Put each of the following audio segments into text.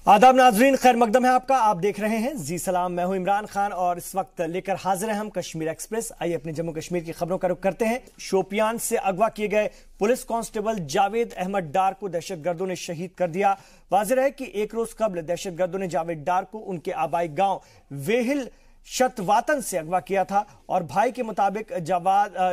आदाब नाजरीन, खैर मकदम है आपका। आप देख रहे हैं जी सलाम। मैं हूं इमरान खान और इस वक्त लेकर हाजिर हैं हम कश्मीर एक्सप्रेस। आइए अपने जम्मू कश्मीर की खबरों का रुख करते हैं। शोपियान से अगवा किए गए पुलिस कांस्टेबल जावेद अहमद डार को दहशतगर्दों ने शहीद कर दिया। वाज़ेह है कि एक रोज कबल दहशतगर्दों ने जावेद डार को उनके आबाई गांव वेहिल शतवातन से अगवा किया था और भाई के मुताबिक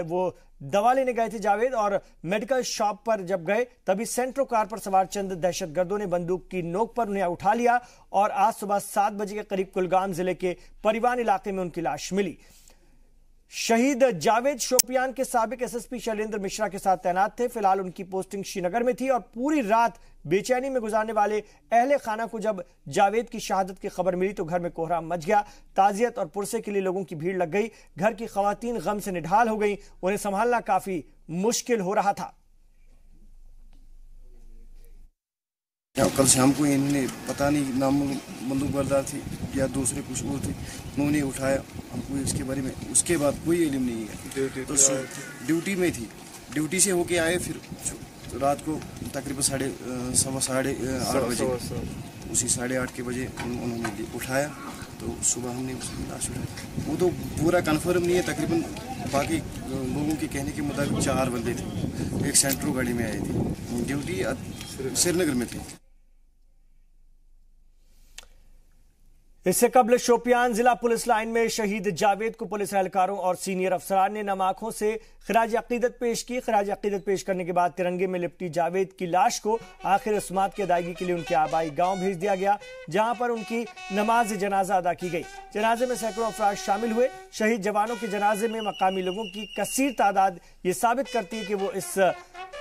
वो दवा लेने गए थे जावेद, और मेडिकल शॉप पर जब गए तभी सेंट्रो कार पर सवार चंद दहशतगर्दों ने बंदूक की नोक पर उन्हें उठा लिया और आज सुबह 7 बजे के करीब कुलगाम जिले के परिवान इलाके में उनकी लाश मिली। शहीद जावेद शोपियान के साबिक एसएसपी शैलेंद्र मिश्रा के साथ तैनात थे। फिलहाल उनकी पोस्टिंग श्रीनगर में थी और पूरी रात बेचैनी में गुजारने वाले अहले खाना को जब जावेद की शहादत की खबर मिली तो घर में कोहराम मच गया। ताजियत और पुरसे के लिए लोगों की भीड़ लग गई। घर की खवातीन गम से निढाल हो गई। उन्हें संभालना काफी मुश्किल हो रहा था। कल शाम को इन्होंने पता नहीं नाम बंदूक बरदार थी या दूसरे कुछ और थे, उन्होंने उठाया। हमको इसके बारे में उसके बाद कोई इल्म नहीं है। तो ड्यूटी में थी, ड्यूटी से होके आए, फिर रात को तकरीबन 8:30 बजे, उसी 8:30 के बजे उन्होंने उठाया। तो सुबह हमने उसकी लाश उठाई। वो तो पूरा कन्फर्म नहीं है, तकरीबन बाकी लोगों के कहने के मुताबिक 4 बंदे थे। एक सेंट्रो गाड़ी में आए थे, ड्यूटी श्रीनगर में थी। इससे कबल शोपियान जिला पुलिस लाइन में शहीद जावेद को पुलिस एहलकारों और सीनियर अफसरान ने नम आंखों से खिराज अकीदत पेश की। खिराज अकीदत पेश करने के बाद तिरंगे में लिपटी जावेद की लाश को आखिर रस्मात की अदायगी के लिए उनके आबाई गांव भेज दिया गया, जहां पर उनकी नमाज जनाजा अदा की गई। जनाजे में सैकड़ों अफराद शामिल हुए। शहीद जवानों के जनाजे में मकामी लोगों की कसीर तादाद ये साबित करती है कि वो इस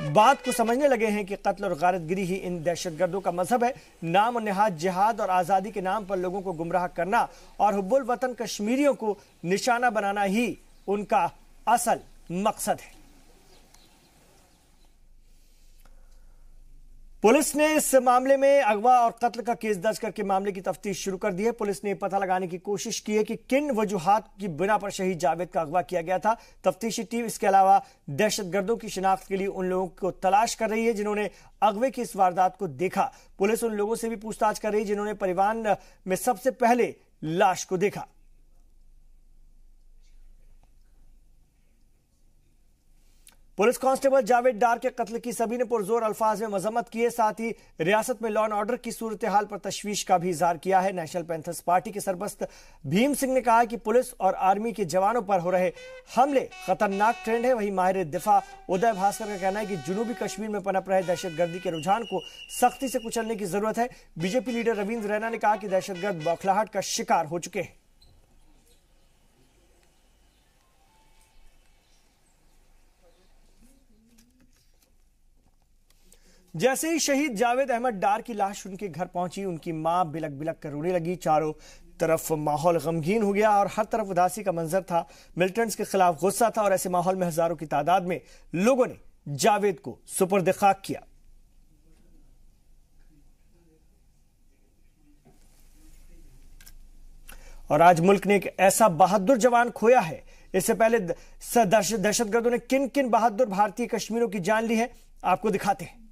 बात को समझने लगे हैं कि कत्ल और गारतगिरी ही इन दहशतगर्दों का मजहब है। नाम और निहाद जिहाद और आज़ादी के नाम पर लोगों को गुमराह करना और हुब्बुल वतन कश्मीरियों को निशाना बनाना ही उनका असल मकसद है। पुलिस ने इस मामले में अगवा और कत्ल का केस दर्ज करके मामले की तफ्तीश शुरू कर दी है। पुलिस ने पता लगाने की कोशिश की है कि किन वजूहात की बिना पर शहीद जावेद का अगवा किया गया था। तफ्तीशी टीम इसके अलावा दहशतगर्दों की शिनाख्त के लिए उन लोगों को तलाश कर रही है जिन्होंने अगवे की इस वारदात को देखा। पुलिस उन लोगों से भी पूछताछ कर रही है जिन्होंने परिवार में सबसे पहले लाश को देखा। पुलिस कांस्टेबल जावेद डार के कत्ल की सभी ने पुरजोर अल्फाज में मजम्मत की है। साथ ही रियासत में लॉ एंड ऑर्डर की सूरत हाल पर तशवीश का भी इजहार किया है। नेशनल पैंथर्स पार्टी के सरबस्त भीम सिंह ने कहा कि पुलिस और आर्मी के जवानों पर हो रहे हमले खतरनाक ट्रेंड है। वहीं माहिर दिफा उदय भास्कर का कहना है कि जुनूबी कश्मीर में पनप रहे दहशतगर्दी के रुझान को सख्ती से कुचलने की जरूरत है। बीजेपी लीडर रविंद्र रैना ने कहा कि दहशतगर्द बौखलाहट का शिकार हो चुके हैं। जैसे ही शहीद जावेद अहमद डार की लाश उनके घर पहुंची, उनकी मां बिलक बिलक कर रोने लगी। चारों तरफ माहौल गमगीन हो गया और हर तरफ उदासी का मंजर था। मिलिटेंट्स के खिलाफ गुस्सा था और ऐसे माहौल में हजारों की तादाद में लोगों ने जावेद को सुपुर्द खाक किया। और आज मुल्क ने एक ऐसा बहादुर जवान खोया है। इससे पहले दहशतगर्दों ने किन किन बहादुर भारतीय कश्मीरियों की जान ली है, आपको दिखाते हैं।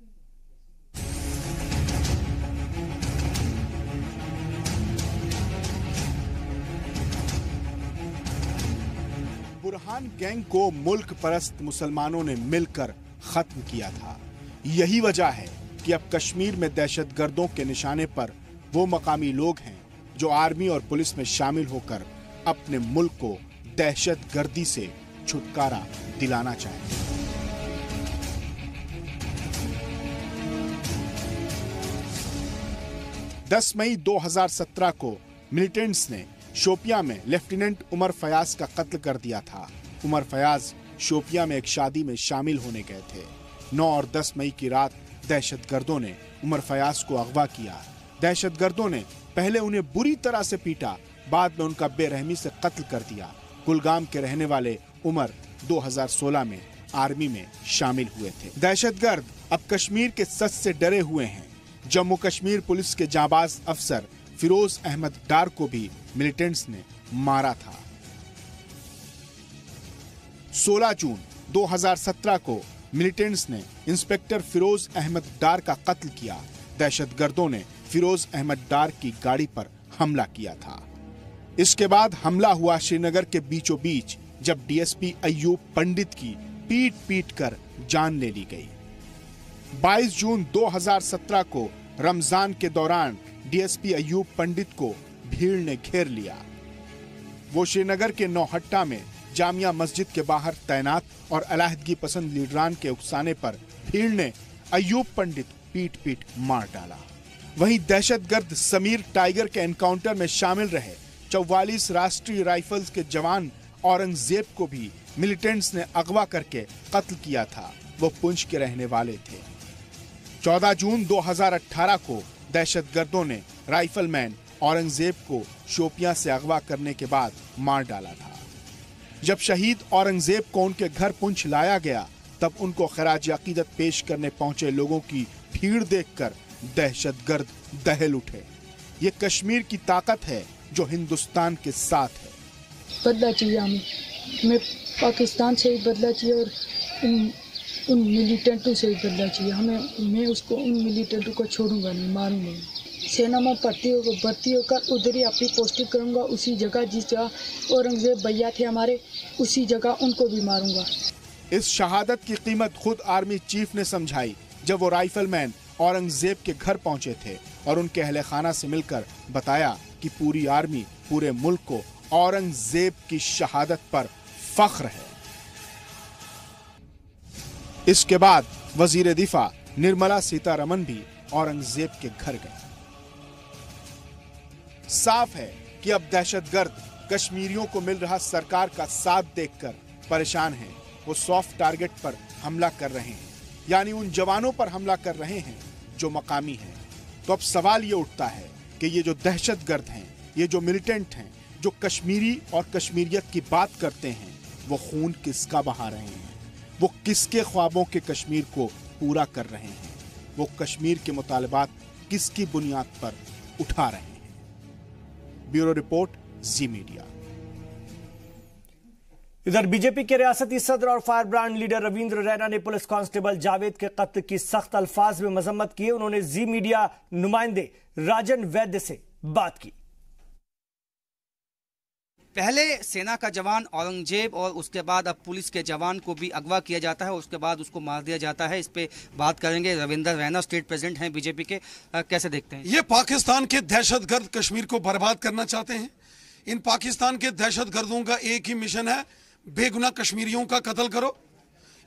बुरहान गैंग को मुल्क परस्त मुसलमानों ने मिलकर खत्म किया था। यही वजह है कि अब कश्मीर में दहशतगर्दों के निशाने पर वो मकामी लोग हैं जो आर्मी और पुलिस में शामिल होकर अपने मुल्क को दहशतगर्दी से छुटकारा दिलाना चाहें। दस मई 2017 को मिलिटेंट्स ने शोपियां में लेफ्टिनेंट उमर फयाज का कत्ल कर दिया था। उमर फयाज शोपियां में एक शादी में शामिल होने गए थे। 9 और 10 मई की रात दहशतगर्दों ने उमर फयाज को अगवा किया। दहशतगर्दों ने पहले उन्हें बुरी तरह से पीटा, बाद में उनका बेरहमी से कत्ल कर दिया। कुलगाम के रहने वाले उमर 2016 में आर्मी में शामिल हुए थे। दहशतगर्द अब कश्मीर के सच से डरे हुए हैं। जम्मू कश्मीर पुलिस के जाबाज अफसर फिरोज अहमद डार को भी मिलिटेंट्स ने मारा था। 16 जून 2017 को मिलिटेंट्स ने इंस्पेक्टर फिरोज अहमद डार का कत्ल किया। दहशतगर्दों ने फिरोज अहमद डार की गाड़ी पर हमला किया था। इसके बाद हमला हुआ श्रीनगर के बीचों बीच, जब डीएसपी अय्यूब पंडित की पीट पीट कर जान ले ली गई। 22 जून 2017 को रमजान के दौरान डीएसपी अय्यूब पंडित को भीड़ ने घेर लिया। वो श्रीनगर के नौहट्टा में जामिया मस्जिद के बाहर तैनात और अलहदगी पसंद लीडरान के उकसाने पर भीड़ ने अय्यूब पंडित पीट पीट मार डाला। वहीं दहशतगर्द समीर टाइगर के एनकाउंटर में शामिल रहे 44 राष्ट्रीय राइफल्स के जवान औरंगजेब को भी मिलिटेंट्स ने अगवा करके कत्ल किया था। वो पुंछ के रहने वाले थे। 14 जून 2018 को दहशतगर्दों ने राइफलमैन औरंगजेब को शोपियां से अगवा करने के बाद मार डाला था। जब शहीद औरंगजेब को उनके घर पुंछ लाया गया, तब उनको खराज अकीदत पेश करने पहुंचे लोगों की भीड़ देखकर दहशतगर्द दहल उठे। ये कश्मीर की ताकत है जो हिंदुस्तान के साथ है। बदला चाहिए हमें पाकिस्तान से ही बदला चाहिए और उन मिलिटेंटों से ही बदला चाहिए हमें। मैं उन मिलिटेंटों को छोड़ूंगा नहीं, मारूंगा नहीं। सेना में भर्ती होकर उधर ही अपनी पोस्टिंग करूंगा, उसी जगह जिस जगह औरंगजेब भैया थे हमारे, उसी जगह उनको भी मारूंगा। इस शहादत की कीमत खुद आर्मी चीफ ने समझाई जब वो राइफलमैन औरंगजेब के घर पहुंचे थे और उनके अहले खाना से मिलकर बताया कि पूरी आर्मी, पूरे मुल्क को औरंगजेब की शहादत पर फख्र है। इसके बाद वजीर दिफा निर्मला सीतारमण भी औरंगजेब के घर गए। साफ है कि अब दहशतगर्द कश्मीरियों को मिल रहा सरकार का साथ देखकर परेशान हैं। वो सॉफ्ट टारगेट पर हमला कर रहे हैं, यानी उन जवानों पर हमला कर रहे हैं जो मकामी हैं। तो अब सवाल ये उठता है कि ये जो दहशतगर्द हैं, ये जो मिलिटेंट हैं, जो कश्मीरी और कश्मीरियत की बात करते हैं, वो खून किसका बहा रहे हैं? वो किसके ख्वाबों के कश्मीर को पूरा कर रहे हैं? वो कश्मीर के मुतालबात किसकी बुनियाद पर उठा रहे हैं? ब्यूरो रिपोर्ट, जी मीडिया। इधर बीजेपी के रियासती सदर और fire brand leader Ravindra Raina ने पुलिस कांस्टेबल जावेद के कत्ल की सख्त अल्फाज में मजम्मत की। उन्होंने जी मीडिया नुमाइंदे राजन वैद्य से बात की। पहले सेना का जवान औरंगजेब और उसके बाद अब पुलिस के जवान को भी अगवा किया जाता है और उसके बाद उसको मार दिया जाता है। इस पे बात करेंगे। रविंद्र रैना स्टेट प्रेसिडेंट हैं बीजेपी के, कैसे देखते हैं? ये पाकिस्तान के दहशतगर्द कश्मीर को बर्बाद करना चाहते हैं। इन पाकिस्तान के दहशतगर्दों का एक ही मिशन है, बेगुनाह कश्मीरियों का कत्ल करो।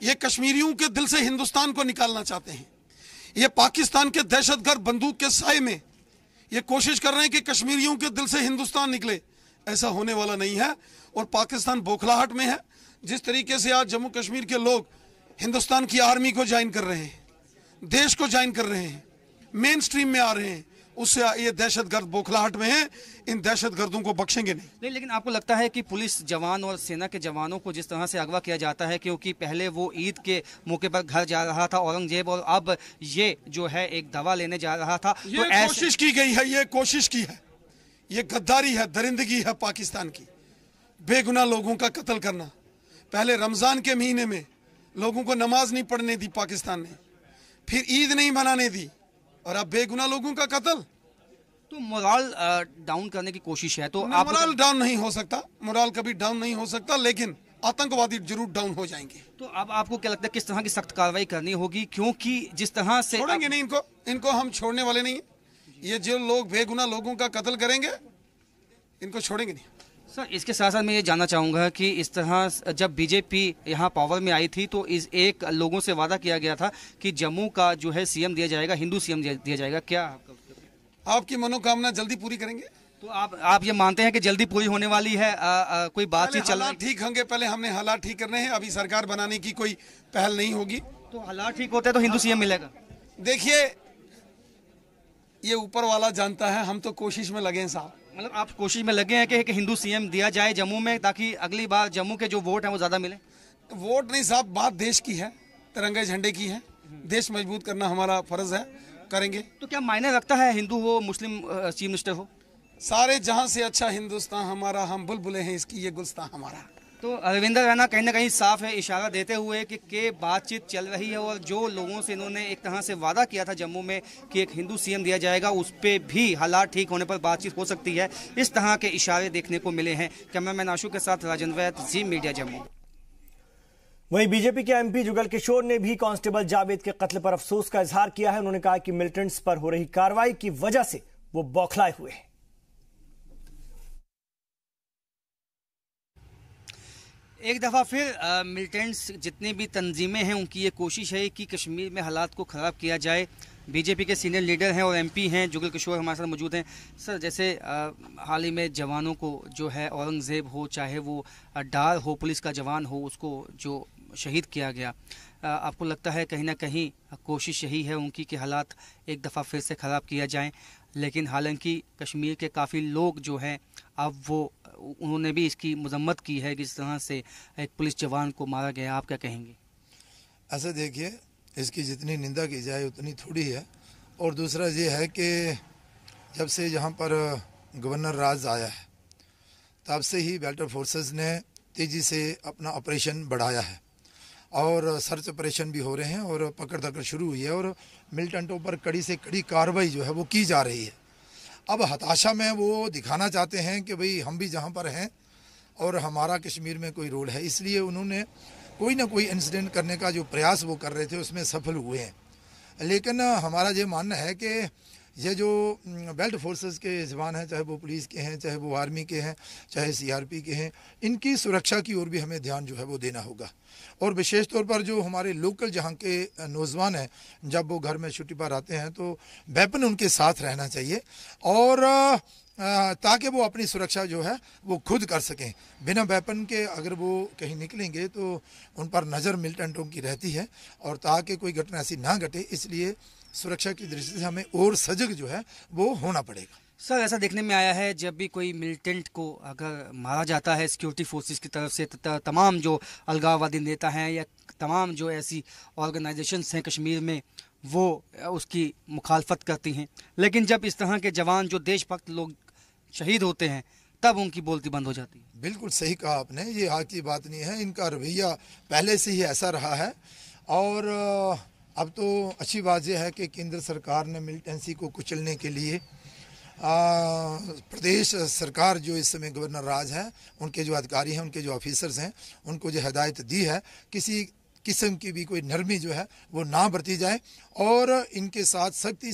ये कश्मीरियों के दिल से हिंदुस्तान को निकालना चाहते हैं। ये पाकिस्तान के दहशतगर्द बंदूक के साए में ये कोशिश कर रहे हैं कि कश्मीरियों के दिल से हिंदुस्तान निकले। ऐसा होने वाला नहीं है और पाकिस्तान बौखलाहट में है। जिस तरीके से आज जम्मू कश्मीर के लोग हिंदुस्तान की आर्मी को ज्वाइन कर रहे हैं, देश को ज्वाइन कर रहे हैं, मेन स्ट्रीम में आ रहे हैं, उससे ये दहशतगर्द बौखलाहट में है। इन दहशतगर्दों को बख्शेंगे नहीं। लेकिन आपको लगता है कि पुलिस जवान और सेना के जवानों को जिस तरह से अगवा किया जाता है, क्योंकि पहले वो ईद के मौके पर घर जा रहा था औरंगजेब और अब ये जो है एक दवा लेने जा रहा था, ये तो कोशिश की गई है, ये कोशिश की है, ये गद्दारी है, दरिंदगी है पाकिस्तान की। बेगुनाह लोगों का कत्ल करना। पहले रमजान के महीने में लोगों को नमाज नहीं पढ़ने दी पाकिस्तान ने, फिर ईद नहीं मनाने दी और अब बेगुनाह लोगों का कत्ल। तो मोरल डाउन करने की कोशिश है। तो मोरल डाउन नहीं हो सकता, मोरल कभी डाउन नहीं हो सकता, लेकिन आतंकवादी जरूर डाउन हो जाएंगे। तो अब आपको क्या लगता है किस तरह की सख्त कार्रवाई करनी होगी? क्योंकि जिस तरह से छोड़ेंगे नहीं इनको हम छोड़ने वाले नहीं। ये जो लोग बेगुनाह लोगों का कत्ल करेंगे, इनको छोड़ेंगे नहीं। सर, इसके साथ साथ मैं ये जानना चाहूँगा कि इस तरह जब बीजेपी यहाँ पावर में आई थी तो इस एक लोगों से वादा किया गया था कि जम्मू का जो है सीएम दिया जाएगा, हिंदू सीएम दिया जाएगा। क्या आपकी मनोकामना जल्दी पूरी करेंगे? तो आप ये मानते हैं कि जल्दी पूरी होने वाली है? कोई बातचीत चल रही है? ठीक होंगे, पहले हमने हालात ठीक करने हैं। अभी सरकार बनाने की कोई पहल नहीं होगी। तो हालात ठीक होते हैं तो हिंदू सीएम मिलेगा? देखिए, ये ऊपर वाला जानता है, हम तो कोशिश में लगे हैं साहब। मतलब आप कोशिश में लगे हैं कि हिंदू सीएम दिया जाए जम्मू में, ताकि अगली बार जम्मू के जो वोट हैं वो ज्यादा मिले? वोट नहीं साहब, बात देश की है, तिरंगे झंडे की है। देश मजबूत करना हमारा फर्ज है, करेंगे। तो क्या मायने रखता है हिंदू हो, मुस्लिम चीफ मिनिस्टर हो? सारे जहां से अच्छा हिंदुस्तान हमारा, हम बुलबुले हैं इसकी, ये गुलस्तान हमारा। तो रविंदर रैना कहीं ना कहीं साफ है इशारा देते हुए कि बातचीत चल रही है और जो लोगों से इन्होंने एक तरह से वादा किया था जम्मू में कि एक हिंदू सीएम दिया जाएगा, उस पर भी हालात ठीक होने पर बातचीत हो सकती है। इस तरह के इशारे देखने को मिले हैं। कैमरामैन आशु के साथ राजन वैद, जी मीडिया जम्मू। वहीं बीजेपी के एमपी जुगल किशोर ने भी कांस्टेबल जावेद के कत्ल पर अफसोस का इजहार किया है। उन्होंने कहा कि मिलिटेंट्स पर हो रही कार्रवाई की वजह से वो बौखलाए हुए हैं। एक दफ़ा फिर मिलिटेंट्स जितनी भी तंजीमें हैं उनकी ये कोशिश है कि कश्मीर में हालात को ख़राब किया जाए। बीजेपी के सीनियर लीडर हैं और एमपी हैं जुगल किशोर हमारे साथ मौजूद हैं। सर, जैसे हाल ही में जवानों को जो है औरंगज़ेब हो, चाहे वो डार हो, पुलिस का जवान हो, उसको जो शहीद किया गया, आपको लगता है कहीं ना कहीं कोशिश यही है उनकी कि हालात एक दफ़ा फिर से ख़राब किया जाए? लेकिन हालांकि कश्मीर के काफ़ी लोग जो हैं अब वो उन्होंने भी इसकी मजम्मत की है कि इस तरह से एक पुलिस जवान को मारा गया। आप क्या कहेंगे? ऐसा देखिए, इसकी जितनी निंदा की जाए उतनी थोड़ी है। और दूसरा ये है कि जब से यहाँ पर गवर्नर राज आया है तब से ही बेल्ट फोर्सेस ने तेज़ी से अपना ऑपरेशन बढ़ाया है और सर्च ऑपरेशन भी हो रहे हैं और पकड़ दकड़ शुरू हुई है और मिलिटेंटों पर कड़ी से कड़ी कार्रवाई जो है वो की जा रही है। अब हताशा में वो दिखाना चाहते हैं कि भाई हम भी जहाँ पर हैं और हमारा कश्मीर में कोई रोल है, इसलिए उन्होंने कोई ना कोई इंसिडेंट करने का जो प्रयास वो कर रहे थे उसमें सफल हुए हैं। लेकिन हमारा ये मानना है कि ये जो बेल्ट फोर्सेस के जवान हैं, चाहे वो पुलिस के हैं, चाहे वो आर्मी के हैं, चाहे सीआरपी के हैं, इनकी सुरक्षा की ओर भी हमें ध्यान जो है वो देना होगा। और विशेष तौर पर जो हमारे लोकल जहाँ के नौजवान हैं, जब वो घर में छुट्टी पर आते हैं तो वेपन उनके साथ रहना चाहिए और ताकि वो अपनी सुरक्षा जो है वो खुद कर सकें। बिना वेपन के अगर वो कहीं निकलेंगे तो उन पर नज़र मिलिटेंटों की रहती है और ताकि कोई घटना ऐसी ना घटे, इसलिए सुरक्षा की दृष्टि से हमें और सजग जो है वो होना पड़ेगा। सर, ऐसा देखने में आया है जब भी कोई मिलिटेंट को अगर मारा जाता है सिक्योरिटी फोर्सेस की तरफ से, तमाम जो अलगाववादी नेता हैं या तमाम जो ऐसी ऑर्गेनाइजेशंस हैं कश्मीर में, वो उसकी मुखालफत करती हैं। लेकिन जब इस तरह के जवान जो देशभक्त लोग शहीद होते हैं तब उनकी बोलती बंद हो जाती है। बिल्कुल सही कहा आपने, ये आज की बात नहीं है, इनका रवैया पहले से ही ऐसा रहा है। और अब तो अच्छी बात यह है कि केंद्र सरकार ने मिलिटेंसी को कुचलने के लिए प्रदेश सरकार जो इस समय गवर्नर राज है, उनके जो अधिकारी हैं, उनके जो ऑफिसर्स हैं, उनको जो हिदायत दी है किसी किस्म की भी कोई नरमी जो है वो ना बरती जाए और इनके साथ सख्ती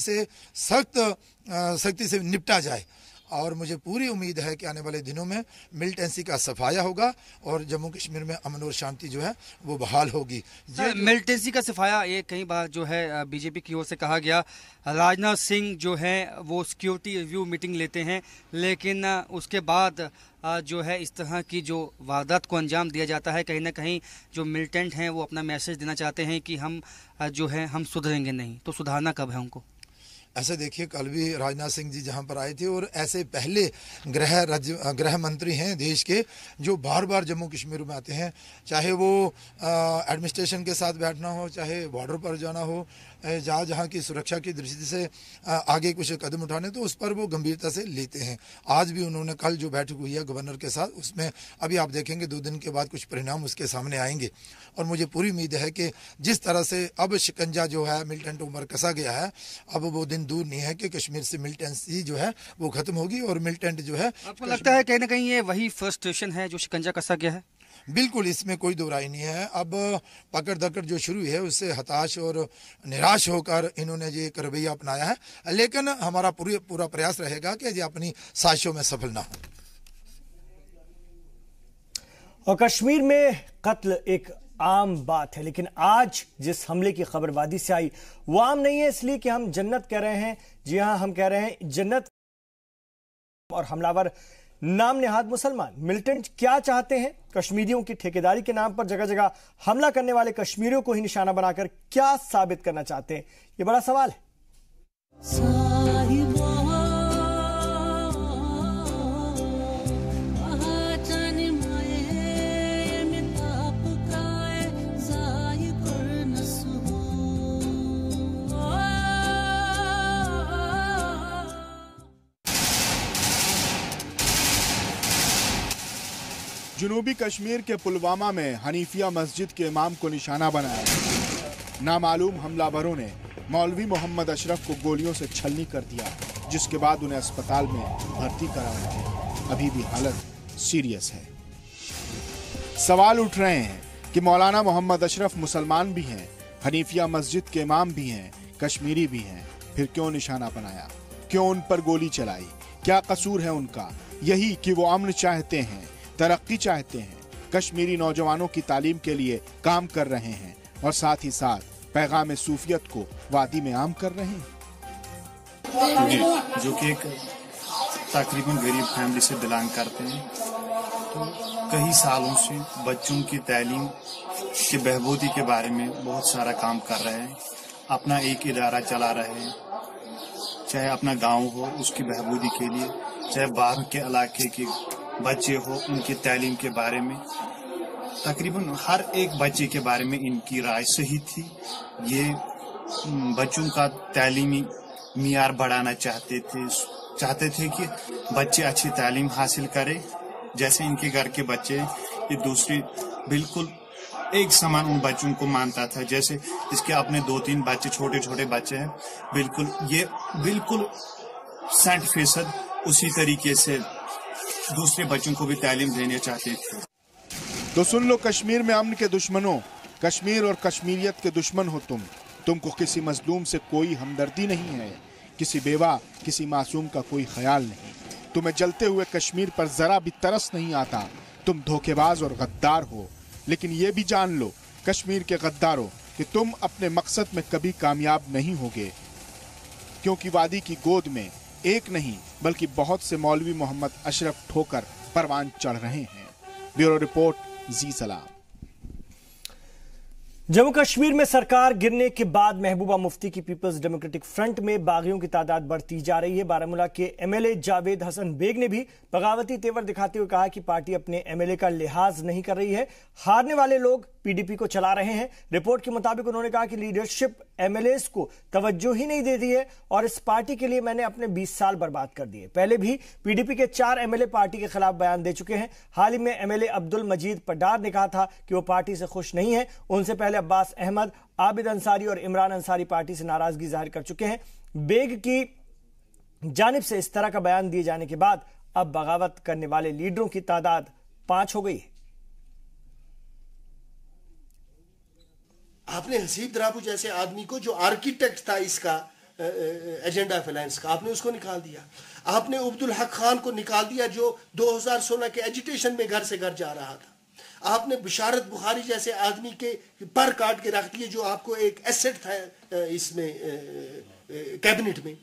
से निपटा जाए। और मुझे पूरी उम्मीद है कि आने वाले दिनों में मिलिटेंसी का सफाया होगा और जम्मू कश्मीर में अमन और शांति जो है वो बहाल होगी। मिलिटेंसी का सफाया ये कई बार जो है बीजेपी की ओर से कहा गया। राजनाथ सिंह जो है वो सिक्योरिटी रिव्यू मीटिंग लेते हैं, लेकिन उसके बाद जो है इस तरह की जो वारदात को अंजाम दिया जाता है, कहीं ना कहीं जो मिलिटेंट हैं वो अपना मैसेज देना चाहते हैं कि हम जो है हम सुधरेंगे नहीं। तो सुधारना कब है उनको? ऐसे देखिए, कल भी राजनाथ सिंह जी जहां पर आए थे और ऐसे पहले गृह मंत्री हैं देश के जो बार बार जम्मू कश्मीर में आते हैं, चाहे वो एडमिनिस्ट्रेशन के साथ बैठना हो, चाहे बॉर्डर पर जाना हो, जहाँ की सुरक्षा की दृष्टि से आगे कुछ कदम उठाने, तो उस पर वो गंभीरता से लेते हैं। आज भी उन्होंने कल जो बैठक हुई है गवर्नर के साथ, उसमें अभी आप देखेंगे 2 दिन के बाद कुछ परिणाम उसके सामने आएंगे। और मुझे पूरी उम्मीद है कि जिस तरह से अब शिकंजा जो है मिलिटेंटों पर कसा गया है, अब वो दिन दूर नहीं है कि कश्मीर से मिलिटेंसी जो है वो खत्म होगी और मिलिटेंट जो है। आपको लगता है कहीं ना कहीं ये वही फ्रस्ट्रेशन है जो शिकंजा कसा गया है? बिल्कुल, इसमें कोई दो राय नहीं है। अब पकड़ दकड़ जो शुरू है उससे हताश और निराश होकर इन्होंने ये एक रवैया अपनाया है, लेकिन हमारा पूरा प्रयास रहेगा कि ये अपनी साजिशों में सफल ना हो। और कश्मीर में कत्ल एक आम बात है, लेकिन आज जिस हमले की खबर वादी से आई वो आम नहीं है इसलिए कि हम जन्नत कह रहे हैं। जी हां, हम कह रहे हैं जन्नत। और हमलावर नाम नेहाद मुसलमान। मिलिटेंट क्या चाहते हैं? कश्मीरियों की ठेकेदारी के नाम पर जगह जगह हमला करने वाले कश्मीरियों को ही निशाना बनाकर क्या साबित करना चाहते हैं, ये बड़ा सवाल है। जुनूबी कश्मीर के पुलवामा में हनीफिया मस्जिद के इमाम को निशाना बनाया। नामालूम हमलावरों ने मौलवी मोहम्मद अशरफ को गोलियों से छलनी कर दिया, जिसके बाद उन्हें अस्पताल में भर्ती कराया है। अभी भी हालत सीरियस है। सवाल उठ रहे हैं कि मौलाना मोहम्मद अशरफ मुसलमान भी हैं, हनीफिया मस्जिद के इमाम भी हैं, कश्मीरी भी हैं, फिर क्यों निशाना बनाया, क्यों उन पर गोली चलाई, क्या कसूर है उनका? यही कि वो अमन चाहते हैं, तरक्की चाहते हैं, कश्मीरी नौजवानों की तालीम के लिए काम कर रहे हैं और साथ ही साथ पैगाम सूफियत को वादी में आम कर रहे हैं। जो कि एक तकरीबन गरीब फैमिली से बिलोंग करते हैं, तो कई सालों से बच्चों की तालीम की बहबूदी के बारे में बहुत सारा काम कर रहे हैं। अपना एक इदारा चला रहे हैं, चाहे अपना गांव हो उसकी बहबूदी के लिए, चाहे बाहर के इलाके के बच्चे हो उनकी तालीम के बारे में। तकरीबन हर एक बच्चे के बारे में इनकी राय सही थी। ये बच्चों का तालीमी मियार बढ़ाना चाहते थे कि बच्चे अच्छी तालीम हासिल करें। जैसे इनके घर के बच्चे ये दूसरी बिल्कुल एक समान उन बच्चों को मानता था। जैसे इसके अपने 2-3 बच्चे छोटे छोटे बच्चे हैं, बिल्कुल 60% उसी तरीके से दूसरे बच्चों को भी तालीम देने चाहते थे। तो सुन लो कश्मीर में अमन के दुश्मनों, कश्मीर और कश्मीरियत के दुश्मन हो तुमको किसी मजलूम से कोई हमदर्दी नहीं है, किसी बेवा किसी मासूम का कोई ख्याल नहीं। तुम्हें जलते हुए कश्मीर पर जरा भी तरस नहीं आता। तुम धोखेबाज और गद्दार हो, लेकिन ये भी जान लो कश्मीर के गद्दारों कि तुम अपने मकसद में कभी कामयाब नहीं होगे, क्योंकि वादी की गोद में एक नहीं बल्कि बहुत से मौलवी मोहम्मद अशरफ ठोकर परवान चढ़ रहे हैं। ब्यूरो रिपोर्ट, जी सलाम। जम्मू कश्मीर में सरकार गिरने के बाद महबूबा मुफ्ती की पीपल्स डेमोक्रेटिक फ्रंट में बागियों की तादाद बढ़ती जा रही है। बारामूला के एमएलए जावेद हसन बेग ने भी बगावती तेवर दिखाते हुए कहा कि पार्टी अपने एमएलए का लिहाज नहीं कर रही है, हारने वाले लोग पीडीपी को चला रहे हैं। रिपोर्ट के मुताबिक उन्होंने कहा कि लीडरशिप एमएलएस को तवज्जो ही नहीं देती है और इस पार्टी के लिए मैंने अपने 20 साल बर्बाद कर दिए। पहले भी पीडीपी के 4 एमएलए पार्टी के खिलाफ बयान दे चुके हैं। हाल ही में एमएलए अब्दुल मजीद पडार ने कहा था कि वो पार्टी से खुश नहीं है। उनसे पहले अब्बास अहमद, आबिद अंसारी और इमरान अंसारी पार्टी से नाराजगी जाहिर कर चुके हैं। बेग की जानिब से इस तरह का बयान दिए जाने के बाद अब बगावत करने वाले लीडरों की तादाद 5 हो गई है। आपने हसीब द्राबू जैसे आदमी को, जो आर्किटेक्ट था इसका एजेंडा फाइनेंस का, आपने उसको निकाल दिया। आपने अब्दुल हक खान को निकाल दिया जो 2016 के एजिटेशन में घर से घर जा रहा था। आपने बिशारत बुखारी जैसे आदमी के पर काट के रख दिए जो आपको एक एसेट था इसमें कैबिनेट में।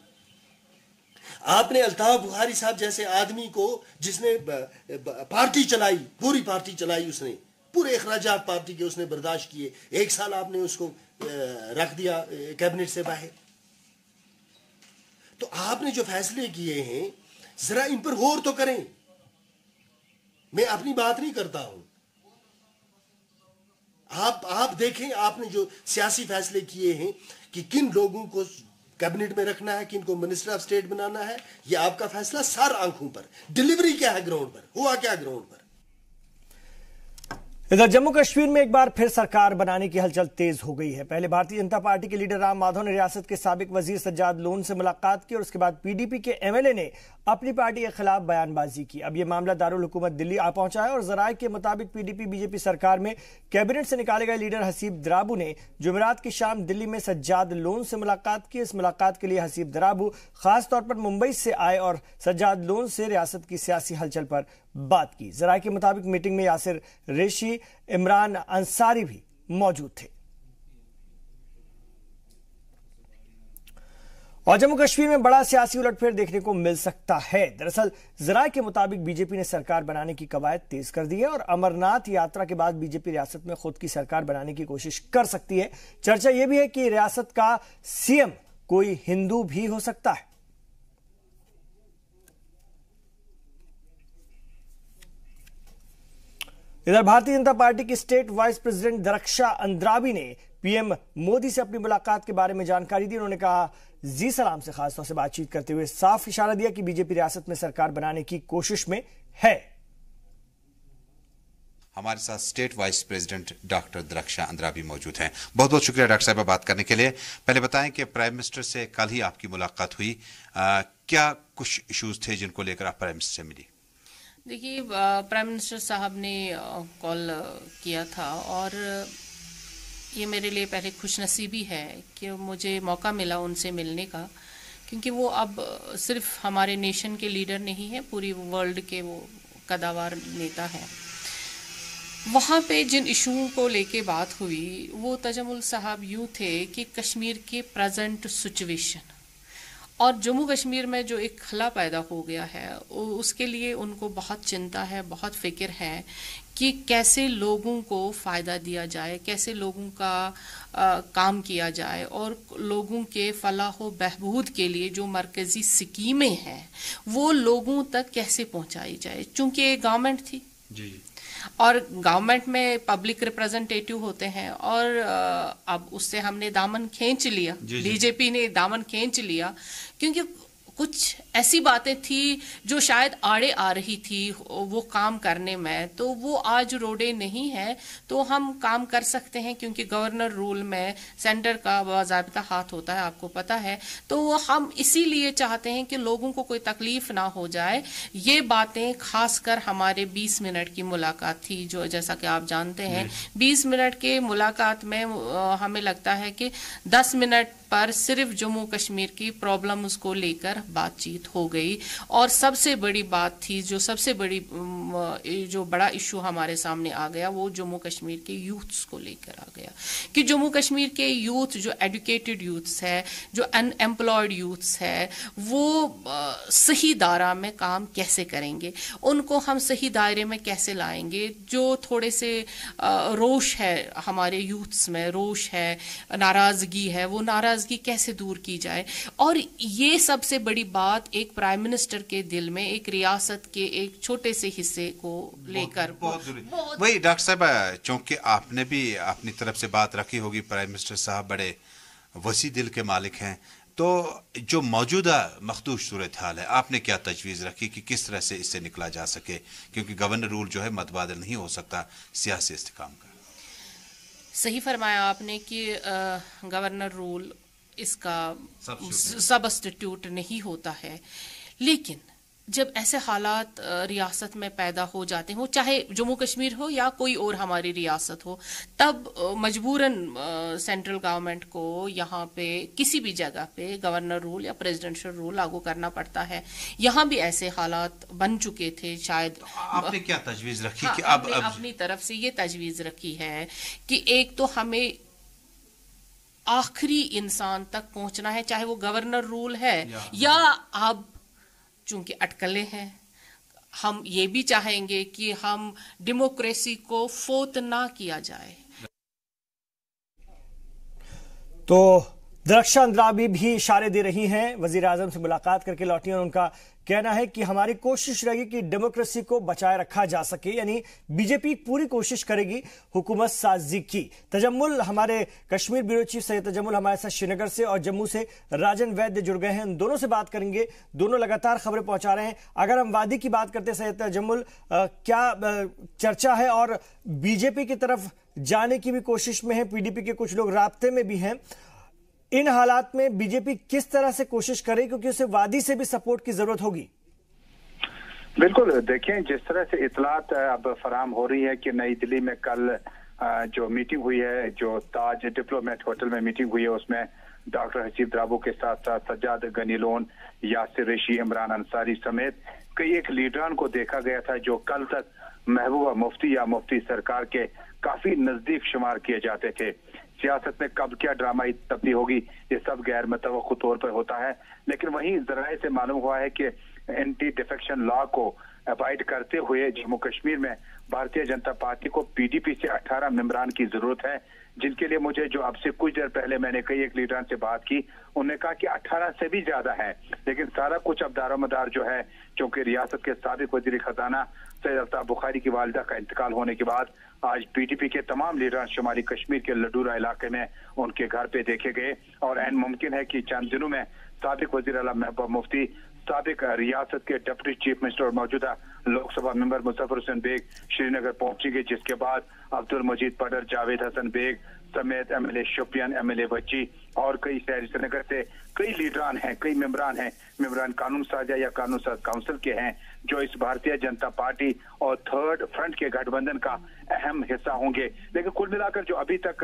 आपने अल्ताफ बुखारी साहब जैसे आदमी को, जिसने पार्टी चलाई, पूरी पार्टी चलाई, उसने पूरे अखराजात पार्टी के उसने बर्दाश्त किए, 1 साल आपने उसको रख दिया कैबिनेट से बाहर। तो आपने जो फैसले किए हैं जरा इन पर गौर तो करें। मैं अपनी बात नहीं करता हूं, आप देखें आपने जो सियासी फैसले किए हैं कि किन लोगों को कैबिनेट में रखना है, किन को मिनिस्टर ऑफ स्टेट बनाना है, यह आपका फैसला सार आंखों पर। डिलीवरी क्या है ग्राउंड पर, हुआ क्या ग्राउंड पर? इधर जम्मू कश्मीर में एक बार फिर सरकार बनाने की हलचल तेज हो गई है। पहले भारतीय जनता पार्टी के लीडर राम माधव ने रियासत के साबिक वजीर सज्जाद लोन से मुलाकात की और उसके बाद पीडीपी के एमएलए ने अपनी पार्टी के खिलाफ बयानबाजी की। अब यह मामला दारुल हुकूमत दिल्ली आ पहुंचा है और जराये के मुताबिक पीडीपी बीजेपी सरकार में कैबिनेट से निकाले गए लीडर हसीब द्राबू ने जुमेरात की शाम दिल्ली में सज्जाद लोन से मुलाकात की। इस मुलाकात के लिए हसीब द्राबू खासतौर पर मुंबई से आए और सज्जाद लोन से रियासत की सियासी हलचल पर बात की। जराये के मुताबिक मीटिंग में यासिर रेशी, इमरान अंसारी भी मौजूद थे। और जम्मू कश्मीर में बड़ा सियासी उलटफेर देखने को मिल सकता है। दरअसल जराये के मुताबिक बीजेपी ने सरकार बनाने की कवायद तेज कर दी है और अमरनाथ यात्रा के बाद बीजेपी रियासत में खुद की सरकार बनाने की कोशिश कर सकती है। चर्चा यह भी है कि रियासत का सीएम कोई हिंदू भी हो सकता है। इधर भारतीय जनता पार्टी की स्टेट वाइस प्रेसिडेंट दरक्षा अंद्राबी ने पीएम मोदी से अपनी मुलाकात के बारे में जानकारी दी। उन्होंने कहा, जी सलाम से खासतौर से बातचीत करते हुए साफ इशारा दिया कि बीजेपी रियासत में सरकार बनाने की कोशिश में है। हमारे साथ state vice president doctor Darakhshan Andrabi मौजूद हैं। बहुत बहुत शुक्रिया डॉक्टर साहब बात करने के लिए। पहले बताएं कि प्राइम मिनिस्टर से कल ही आपकी मुलाकात हुई, क्या कुछ इश्यूज थे जिनको लेकर आप प्राइम मिनिस्टर से मिली? देखिए, प्राइम मिनिस्टर साहब ने कॉल किया था और ये मेरे लिए पहले खुशनसीबी है कि मुझे मौका मिला उनसे मिलने का, क्योंकि वो अब सिर्फ हमारे नेशन के लीडर नहीं है, पूरी वर्ल्ड के वो कदावर नेता है। वहाँ पे जिन इशुओं को लेके बात हुई वो तजम्मुल साहब यूँ थे कि कश्मीर के प्रेजेंट सिचुएशन और जम्मू कश्मीर में जो एक खला पैदा हो गया है उसके लिए उनको बहुत चिंता है, बहुत फिक्र है कि कैसे लोगों को फ़ायदा दिया जाए, कैसे लोगों का काम किया जाए और लोगों के फलाह व बहबूद के लिए जो मरकज़ी स्कीमें हैं वो लोगों तक कैसे पहुंचाई जाए। चूँकि गवर्नमेंट थी जी, और गवर्नमेंट में पब्लिक रिप्रेजेंटेटिव होते हैं और अब उससे हमने दामन खींच लिया, बीजेपी ने दामन खींच लिया, क्योंकि कुछ ऐसी बातें थी जो शायद आड़े आ रही थी वो काम करने में, तो वो आज रोडे नहीं है तो हम काम कर सकते हैं, क्योंकि गवर्नर रूल में सेंटर का बाज़ाबिता हाथ होता है, आपको पता है। तो हम इसीलिए चाहते हैं कि लोगों को कोई तकलीफ ना हो जाए। ये बातें खासकर हमारे 20 मिनट की मुलाकात थी, जो जैसा कि आप जानते हैं 20 मिनट के मुलाकात में हमें लगता है कि 10 मिनट पर सिर्फ जम्मू कश्मीर की प्रॉब्लम्स को लेकर बातचीत हो गई। और सबसे बड़ी बात थी, जो सबसे बड़ी जो बड़ा इशू हमारे सामने आ गया वो जम्मू कश्मीर के यूथ्स को लेकर आ गया कि जम्मू कश्मीर के यूथ, जो एजुकेटेड यूथ्स है, जो अनएम्प्लॉयड यूथ्स है, वो सही दायरा में काम कैसे करेंगे, उनको हम सही दायरे में कैसे लाएंगे। जो थोड़े से रोष है हमारे यूथ्स में, रोष है, नाराजगी है, वो नाराजगी कैसे दूर की जाए। और ये सबसे बड़ी बात एक प्राइम मिनिस्टर के दिल में, एक रियासत के एक छोटे से हिस्से को लेकर बहुत वही डॉक्टर साहब, चूंकि आपने भी अपनी तरफ से बात रखी होगी, प्राइम मिनिस्टर साहब बड़े वसी दिल के मालिक हैं, तो जो मौजूदा मखदूश सूरत हाल है आपने क्या तजवीज़ रखी कि किस तरह से इससे निकला जा सके, क्योंकि गवर्नर रूल जो है मतबादल नहीं हो सकता सियासी इस्तेकाम का। सही फरमाया आपने कि गवर्नर रूल इसका सबस्टिट्यूट नहीं होता है, लेकिन जब ऐसे हालात रियासत में पैदा हो जाते हो, चाहे जम्मू कश्मीर हो या कोई और हमारी रियासत हो, तब मजबूरन सेंट्रल गवर्नमेंट को यहाँ पे किसी भी जगह पे गवर्नर रूल या प्रेसिडेंशियल रूल लागू करना पड़ता है। यहाँ भी ऐसे हालात बन चुके थे शायद। आपने क्या तजवीज़ रखी? हाँ, कि अब अपनी तरफ से ये तजवीज़ रखी है कि एक तो हमें आखिरी इंसान तक पहुंचना है, चाहे वो गवर्नर रूल है या अब चूंकि अटकलें हैं, हम ये भी चाहेंगे कि हम डेमोक्रेसी को फोत ना किया जाए। तो द्रक्षा अंद्राबी भी इशारे दे रही हैं, वजीर आजम से मुलाकात करके लौटी और उनका कहना है कि हमारी कोशिश रहेगी कि डेमोक्रेसी को बचाए रखा जा सके, यानी बीजेपी पूरी कोशिश करेगी हुकूमत साजी की। तजम्मुल, हमारे कश्मीर ब्यूरो चीफ सैयद तजम्मुल हमारे साथ श्रीनगर से और जम्मू से राजन वैद्य जुड़ गए हैं, उन दोनों से बात करेंगे। दोनों लगातार खबरें पहुंचा रहे हैं। अगर हम वादी की बात करते हैं सैयद तजम्मुल, क्या चर्चा है और बीजेपी की तरफ जाने की भी कोशिश में है, पीडीपी के कुछ लोग राब्ते में भी हैं, इन हालात में बीजेपी किस तरह से कोशिश करे, क्योंकि उसे वादी से भी सपोर्ट की जरूरत होगी? बिल्कुल, देखें जिस तरह से इतलात अब फराम हो रही है कि नई दिल्ली में कल जो मीटिंग हुई है, जो ताज डिप्लोमेट होटल में मीटिंग हुई है, उसमें डॉक्टर हसीब द्राबू के साथ साथ सज्जाद गनी लोन, यासिर रेशी, इमरान अंसारी समेत कई एक लीडरान को देखा गया था जो कल तक महबूबा मुफ्ती या मुफ्ती सरकार के काफी नजदीक शुमार किए जाते थे। सियासत में कब क्या ड्रामाई तब्दीली होगी ये सब गैर मुतवक्किल तौर पर होता है, लेकिन वहीं जराए से मालूम हुआ है कि एंटी डिफेक्शन लॉ को अवॉइड करते हुए जम्मू कश्मीर में भारतीय जनता पार्टी को पीडीपी से 18 मेंबरान की जरूरत है, जिनके लिए मुझे जो अब से कुछ देर पहले मैंने कई एक लीडर से बात की, उन्होंने कहा कि 18 से भी ज्यादा है। लेकिन सारा कुछ अब दारोमदार जो है, क्योंकि रियासत के साबिक वजीर खजाना सैयद अल्ताफ बुखारी की वालिदा का इंतकाल होने के बाद आज पीडीपी के तमाम लीडर शुमारी कश्मीर के लडूरा इलाके में उनके घर पे देखे गए और ऐन मुमकिन है कि चंद दिनों में साबिक वजीर आला महबूबा मुफ्ती, साबिक रियासत के डिप्टी चीफ मिनिस्टर और मौजूदा लोकसभा मेंबर मुजफ्फर हुसैन बेग श्रीनगर पहुंचेंगे, जिसके बाद अब्दुल मजीद पडर, जावेद हसन बेग समेत एमएलए शोपियान, एमएलए बच्ची और कई शहरी श्रीनगर से कई लीडरान हैं, कई मेंबरान कानून साजा या कानून साज काउंसिल के हैं, जो इस भारतीय जनता पार्टी और थर्ड फ्रंट के गठबंधन का अहम हिस्सा होंगे। लेकिन कुल मिलाकर जो अभी तक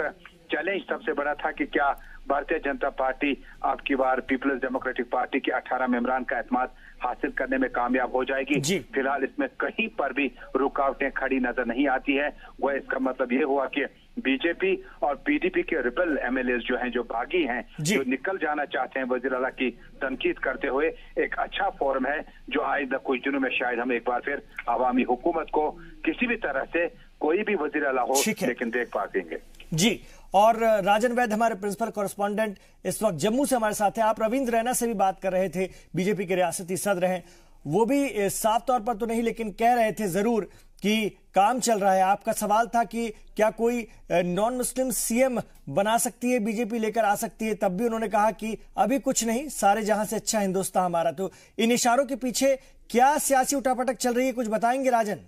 चैलेंज सबसे बड़ा था कि क्या भारतीय जनता पार्टी अब की बार पीपल्स डेमोक्रेटिक पार्टी के 18 मेंबरान का एतमाद हासिल करने में कामयाब हो जाएगी। फिलहाल इसमें कहीं पर भी रुकावटें खड़ी नजर नहीं आती है। वह इसका मतलब ये हुआ कि बीजेपी और पीडीपी के रिबल एमएलए जो हैं, जो बागी हैं, जो निकल जाना चाहते हैं वजीर आला की तनकीद करते हुए, एक अच्छा फोरम है जो आइंदा कुछ दिनों में शायद हम एक बार फिर आवामी हुकूमत को किसी भी तरह से कोई भी वजीर आला हो लेकिन देख पाएंगे। जी, और राजन वैद हमारे प्रिंसिपल कॉरेस्पॉन्डेंट इस वक्त जम्मू से हमारे साथ हैं। आप रविंद्र रैना से भी बात कर रहे थे, बीजेपी के रियासती सदर हैं, वो भी साफ तौर पर तो नहीं लेकिन कह रहे थे जरूर कि काम चल रहा है। आपका सवाल था कि क्या कोई नॉन मुस्लिम सीएम बना सकती है बीजेपी, लेकर आ सकती है, तब भी उन्होंने कहा कि अभी कुछ नहीं, सारे जहां से अच्छा हिंदुस्तान हमारा। तो इन इशारों के पीछे क्या सियासी उठापटक चल रही है, कुछ बताएंगे राजन?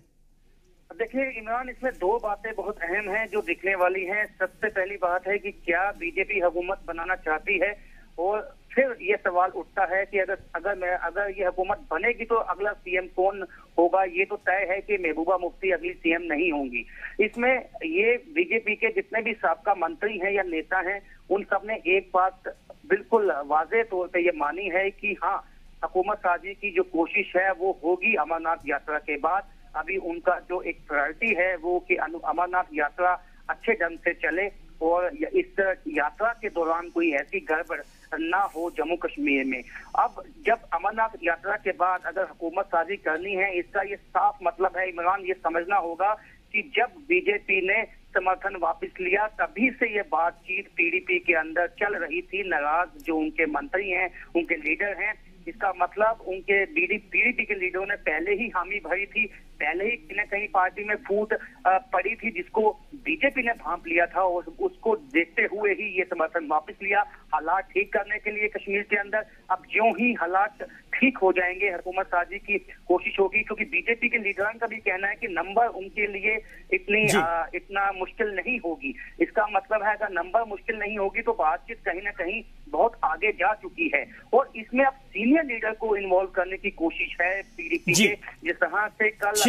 देखिए इमरान, इसमें दो बातें बहुत अहम हैं जो दिखने वाली हैं। सबसे पहली बात है कि क्या बीजेपी हुकूमत बनाना चाहती है, और फिर ये सवाल उठता है कि अगर ये हुकूमत बनेगी तो अगला सीएम कौन होगा। ये तो तय है कि महबूबा मुफ्ती अगली सीएम नहीं होंगी। इसमें ये बीजेपी के जितने भी साबका मंत्री हैं या नेता हैं, उन सब ने एक बात बिल्कुल वाज़ेह तौर पे ये मानी है कि हाँ, हुकूमत साजी की जो कोशिश है वो होगी अमरनाथ यात्रा के बाद। अभी उनका जो एक प्रायोरिटी है वो कि अमरनाथ यात्रा अच्छे ढंग से चले और इस यात्रा के दौरान कोई ऐसी गड़बड़ ना हो जम्मू कश्मीर में। अब जब अमरनाथ यात्रा के बाद अगर हुकूमत साजी करनी है, इसका ये साफ मतलब है इमरान, ये समझना होगा कि जब बीजेपी ने समर्थन वापस लिया तभी से ये बातचीत पीडीपी के अंदर चल रही थी। नाराज जो उनके मंत्री हैं, उनके लीडर हैं, इसका मतलब उनके पीडीपी के लीडरों ने पहले ही हामी भरी थी, पहले ही कहीं न कहीं पार्टी में फूट पड़ी थी, जिसको बीजेपी ने भांप लिया था और उसको देखते हुए ही ये समर्थन वापस लिया हालात ठीक करने के लिए कश्मीर के अंदर। अब ज्यों ही हालात ठीक हो जाएंगे, हुकूमत साजी की कोशिश होगी, क्योंकि बीजेपी के लीडरान का भी कहना है कि नंबर उनके लिए इतना मुश्किल नहीं होगी। इसका मतलब है अगर नंबर मुश्किल नहीं होगी तो बातचीत कहीं ना कहीं बहुत आगे जा चुकी है, और इसमें अब सीनियर लीडर को इन्वॉल्व करने की कोशिश है पीडीपी के। जिस तरह से कल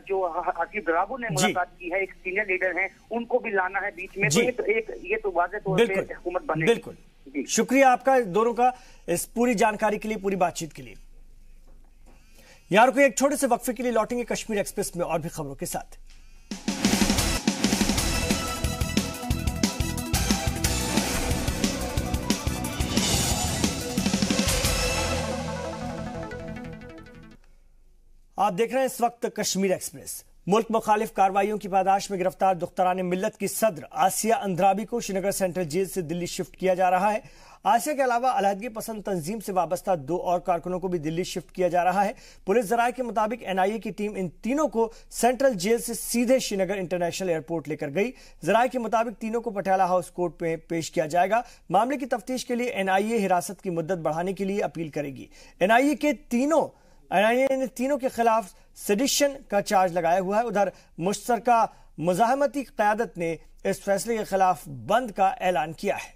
जो हसीब द्राबू ने मुलाकात की है, एक सीनियर लीडर हैं, उनको भी लाना है बीच में। तो ये तो वाज़ेह तौर पे हुकूमत बनेगी। बिल्कुल, शुक्रिया आपका दोनों का इस पूरी जानकारी के लिए, पूरी बातचीत के लिए। यार को एक छोटे से वक्फे के लिए लौटेंगे कश्मीर एक्सप्रेस में और भी खबरों के साथ। आप देख रहे हैं इस वक्त कश्मीर एक्सप्रेस। मुल्क मुखालिफ कार्रवाइयों की पादाश में गिरफ्तार दुख्तरान मिल्लत की सदर आसिया अंद्राबी को श्रीनगर सेंट्रल जेल से दिल्ली शिफ्ट किया जा रहा है। आसिया के अलावा अलहदगी पसंद तंजीम से वाबस्ता 2 और कारकुनों को भी दिल्ली शिफ्ट किया जा रहा है। पुलिस जराये के मुताबिक एनआईए की टीम इन तीनों को सेंट्रल जेल से सीधे श्रीनगर इंटरनेशनल एयरपोर्ट लेकर गई। जराये के मुताबिक तीनों को पटियाला हाउस कोर्ट में पेश किया जाएगा। मामले की तफ्तीश के लिए एनआईए हिरासत की मुद्दत बढ़ाने के लिए अपील करेगी। एनआईए ने तीनों के खिलाफ सेडिशन का चार्ज लगाया हुआ है। उधर मुश्तरका मुजाहमती क़यादत ने इस फैसले के खिलाफ बंद का ऐलान किया है।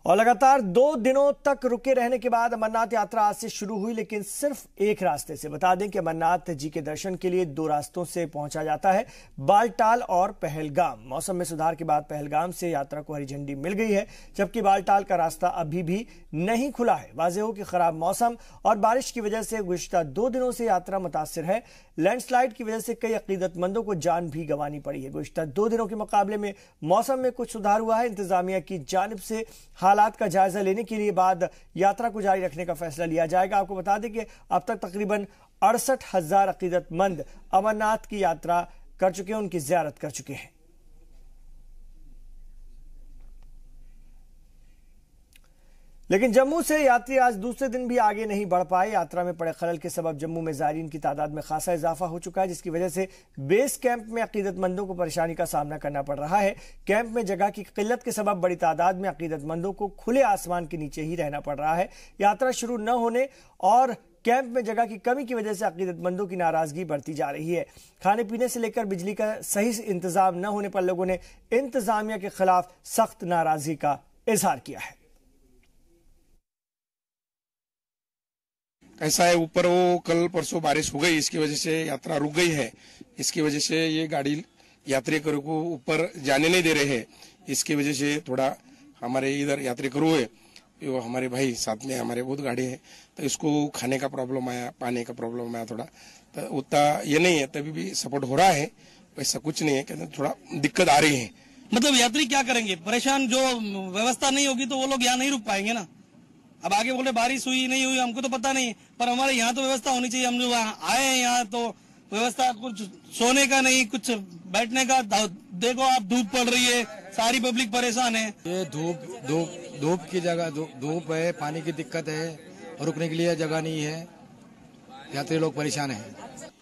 और लगातार 2 दिनों तक रुके रहने के बाद अमरनाथ यात्रा आज से शुरू हुई, लेकिन सिर्फ एक रास्ते से। बता दें कि अमरनाथ जी के दर्शन के लिए 2 रास्तों से पहुंचा जाता है, बालटाल और पहलगाम। मौसम में सुधार के बाद पहलगाम से यात्रा को हरी झंडी मिल गई है, जबकि बालटाल का रास्ता अभी भी नहीं खुला है। वाज़ेह हो कि खराब मौसम और बारिश की वजह से गुज़िश्ता 2 दिनों से यात्रा मुतासिर है। लैंडस्लाइड की वजह से कई अकीदतमंदों को जान भी गंवानी पड़ी है। गुज़िश्ता 2 दिनों के मुकाबले में मौसम में कुछ सुधार हुआ है। इंतजामिया की जानिब से हालात का जायजा लेने के लिए बाद यात्रा को जारी रखने का फैसला लिया जाएगा। आपको बता दें कि अब तक तकरीबन 68,000 अकीदतमंद अमरनाथ की यात्रा कर चुके हैं, उनकी ज़ियारत कर चुके हैं। लेकिन जम्मू से यात्री आज दूसरे दिन भी आगे नहीं बढ़ पाए। यात्रा में पड़े खलल के सबब जम्मू में ज़ायरीन की तादाद में खासा इजाफा हो चुका है, जिसकी वजह से बेस कैंप में अकीदतमंदों को परेशानी का सामना करना पड़ रहा है। कैंप में जगह की किल्लत के सबब बड़ी तादाद में अकीदतमंदों को खुले आसमान के नीचे ही रहना पड़ रहा है। यात्रा शुरू न होने और कैंप में जगह की कमी की वजह से अकीदतमंदों की नाराजगी बढ़ती जा रही है। खाने पीने से लेकर बिजली का सही इंतजाम न होने पर लोगों ने इंतजामिया के खिलाफ सख्त नाराजगी का इजहार किया है। ऐसा है, ऊपर वो कल परसों बारिश हो गई, इसकी वजह से यात्रा रुक गई है। इसकी वजह से ये गाड़ी यात्रियों को ऊपर जाने नहीं दे रहे हैं। इसकी वजह से थोड़ा हमारे इधर यात्रियों है, वो हमारे भाई साथ में हमारे बहुत गाड़ी है, तो इसको खाने का प्रॉब्लम आया, पानी का प्रॉब्लम आया थोड़ा, तो उतना ये नहीं है, तभी भी सपोर्ट हो रहा है, वैसा कुछ नहीं है, कहते थोड़ा दिक्कत आ रही है। मतलब यात्री क्या करेंगे, परेशान, जो व्यवस्था नहीं होगी तो वो लोग यहाँ नहीं रुक पाएंगे ना। अब आगे बोले बारिश हुई नहीं हुई हमको तो पता नहीं, पर हमारे यहाँ तो व्यवस्था होनी चाहिए। हम जो आए हैं यहाँ तो व्यवस्था, कुछ सोने का नहीं, कुछ बैठने का। देखो आप, धूप पड़ रही है, सारी पब्लिक परेशान है। ये धूप की जगह धूप है, पानी की दिक्कत है, रुकने के लिए जगह नहीं है, यात्री लोग परेशान है।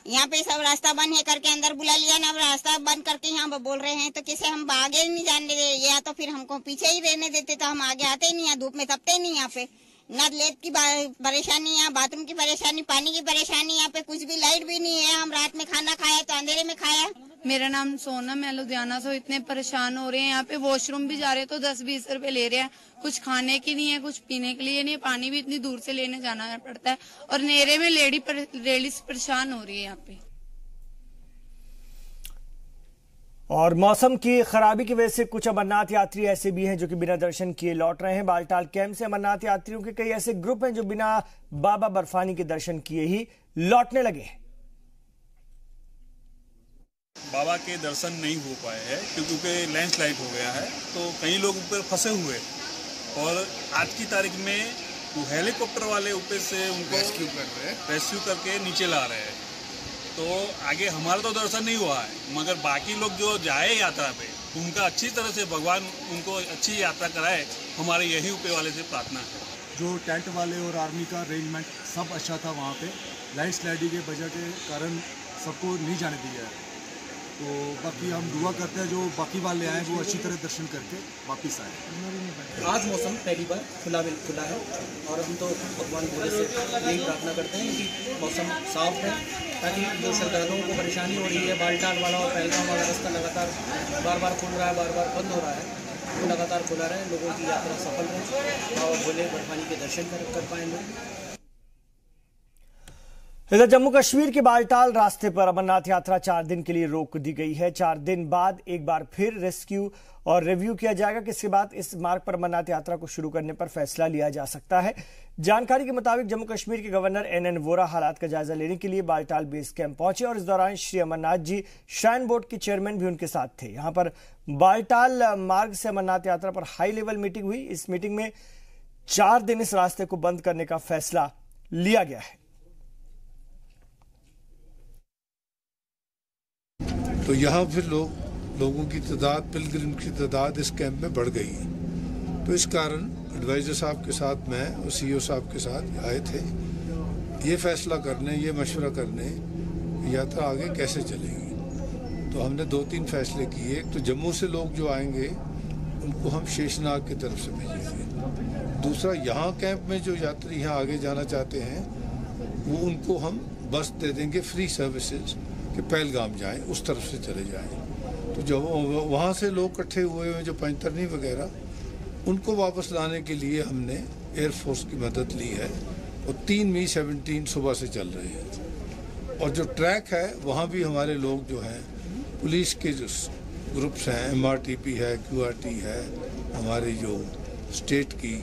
यहाँ पे सब रास्ता बंद है करके अंदर बुला लिया ना, रास्ता बंद करके यहाँ बोल रहे हैं, तो किसे हम आगे नहीं जाने दे, या तो फिर हमको पीछे ही रहने देते, तो हम आगे आते ही नहीं, यहाँ धूप में तपते नहीं। यहाँ पे ना लेट की परेशानी, यहाँ बाथरूम की परेशानी, पानी की परेशानी, यहाँ पे कुछ भी लाइट भी नहीं है। हम रात में खाना खाया तो अंधेरे में खाया। मेरा नाम सोनम, मैं लुधियाना से। इतने परेशान हो रहे हैं, यहाँ पे वॉशरूम भी जा रहे तो 10-20 रुपए ले रहे हैं, कुछ खाने की नहीं है, कुछ पीने के लिए नहीं, पानी भी इतनी दूर से लेने जाना पड़ता है, और नेरे में लेडीज परेशान हो रही है यहाँ पे। और मौसम की खराबी की वजह से कुछ अमरनाथ यात्री ऐसे भी हैं जो कि बिना दर्शन किए लौट रहे हैं। बालटाल कैंप से अमरनाथ यात्रियों के कई ऐसे ग्रुप हैं जो बिना बाबा बर्फानी के दर्शन किए ही लौटने लगे हैं। बाबा के दर्शन नहीं हो पाए हैं क्योंकि लैंडस्लाइड हो गया है, तो कई लोग ऊपर फंसे हुए, और आज की तारीख में वो हेलीकॉप्टर वाले ऊपर से उनको रेस्क्यू करके नीचे ला रहे हैं। तो आगे हमारा तो दर्शन नहीं हुआ है, मगर बाकी लोग जो जाए यात्रा पे, उनका अच्छी तरह से भगवान उनको अच्छी यात्रा कराए, हमारे यही ऊपर वाले से प्रार्थना है। जो टेंट वाले और आर्मी का अरेंजमेंट सब अच्छा था वहाँ पे, लैंडस्लाइडिंग के वजह के कारण सबको नहीं जाने दिया है। तो बाकी हम दुआ करते हैं जो बाकी वाले आए वो अच्छी तरह दर्शन करके वापस आए। आज मौसम पहली बार खुला है, और हम तो भगवान भोले से यही प्रार्थना करते हैं कि मौसम साफ है, ताकि जो श्रद्धालुओं को परेशानी हो रही है, बालटाल वाला और पहलगाम वाला रास्ता लगातार बार खुल रहा है, बार बंद हो रहा है, तो लगातार खुला रहे, लोगों की यात्रा सफल रहे और भोले बर्फानी के दर्शन कर पाएँ लोग। इधर जम्मू कश्मीर के बालटाल रास्ते पर अमरनाथ यात्रा 4 दिन के लिए रोक दी गई है। 4 दिन बाद एक बार फिर रेस्क्यू और रिव्यू किया जाएगा, जिसके बाद इस मार्ग पर अमरनाथ यात्रा को शुरू करने पर फैसला लिया जा सकता है। जानकारी के मुताबिक जम्मू कश्मीर के गवर्नर NN वोरा हालात का जायजा लेने के लिए बालटाल बेस कैंप पहुंचे, और इस दौरान श्री अमरनाथ जी श्राइन बोर्ड के चेयरमैन भी उनके साथ थे। यहां पर बालटाल मार्ग से अमरनाथ यात्रा पर हाई लेवल मीटिंग हुई। इस मीटिंग में 4 दिन इस रास्ते को बंद करने का फैसला लिया गया है। तो यहाँ फिर लोगों की तादाद, पिलग्रिम की तादाद इस कैंप में बढ़ गई है। तो इस कारण एडवाइजर साहब के साथ मैं और CEO साहब के साथ आए थे ये फैसला करने, ये मशवरा करने यात्रा आगे कैसे चलेगी। तो हमने 2-3 फैसले किए। एक तो जम्मू से लोग जो आएंगे उनको हम शेषनाग की तरफ से भेजेंगे। दूसरा, यहाँ कैंप में जो यात्री यहाँ आगे जाना चाहते हैं वो उनको हम बस दे देंगे, फ्री सर्विसेज, कि पहलगाम जाएं, उस तरफ से चले जाएं। तो जो वहाँ से लोग इकट्ठे हुए हैं जो पैंतरनी वगैरह, उनको वापस लाने के लिए हमने एयरफोर्स की मदद ली है, और 3 मई 17 सुबह से चल रहे हैं। और जो ट्रैक है वहाँ भी हमारे लोग जो हैं, पुलिस के जो ग्रुप्स हैं, MRTP है, QRT है, हमारे जो स्टेट की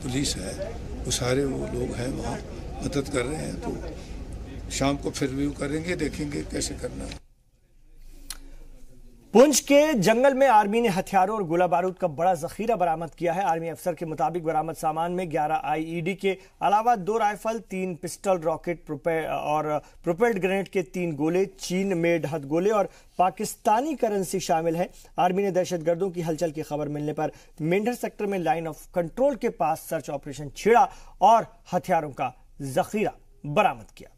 पुलिस है, वो सारे वो लोग हैं वहाँ मदद कर रहे हैं। तो शाम को फिर रिव्यू करेंगे, देखेंगे कैसे करना है। पुंछ के जंगल में आर्मी ने हथियारों और गोला बारूद का बड़ा जखीरा बरामद किया है। आर्मी अफसर के मुताबिक बरामद सामान में 11 IED के अलावा 2 राइफल, 3 पिस्टल, रॉकेट और प्रोपेल्ड ग्रेनेड के 3 गोले, चीन मेड हथगोले और पाकिस्तानी करेंसी शामिल है। आर्मी ने दहशतगर्दों की हलचल की खबर मिलने पर मेंढर सेक्टर में लाइन ऑफ कंट्रोल के पास सर्च ऑपरेशन छेड़ा और हथियारों का जखीरा बरामद किया।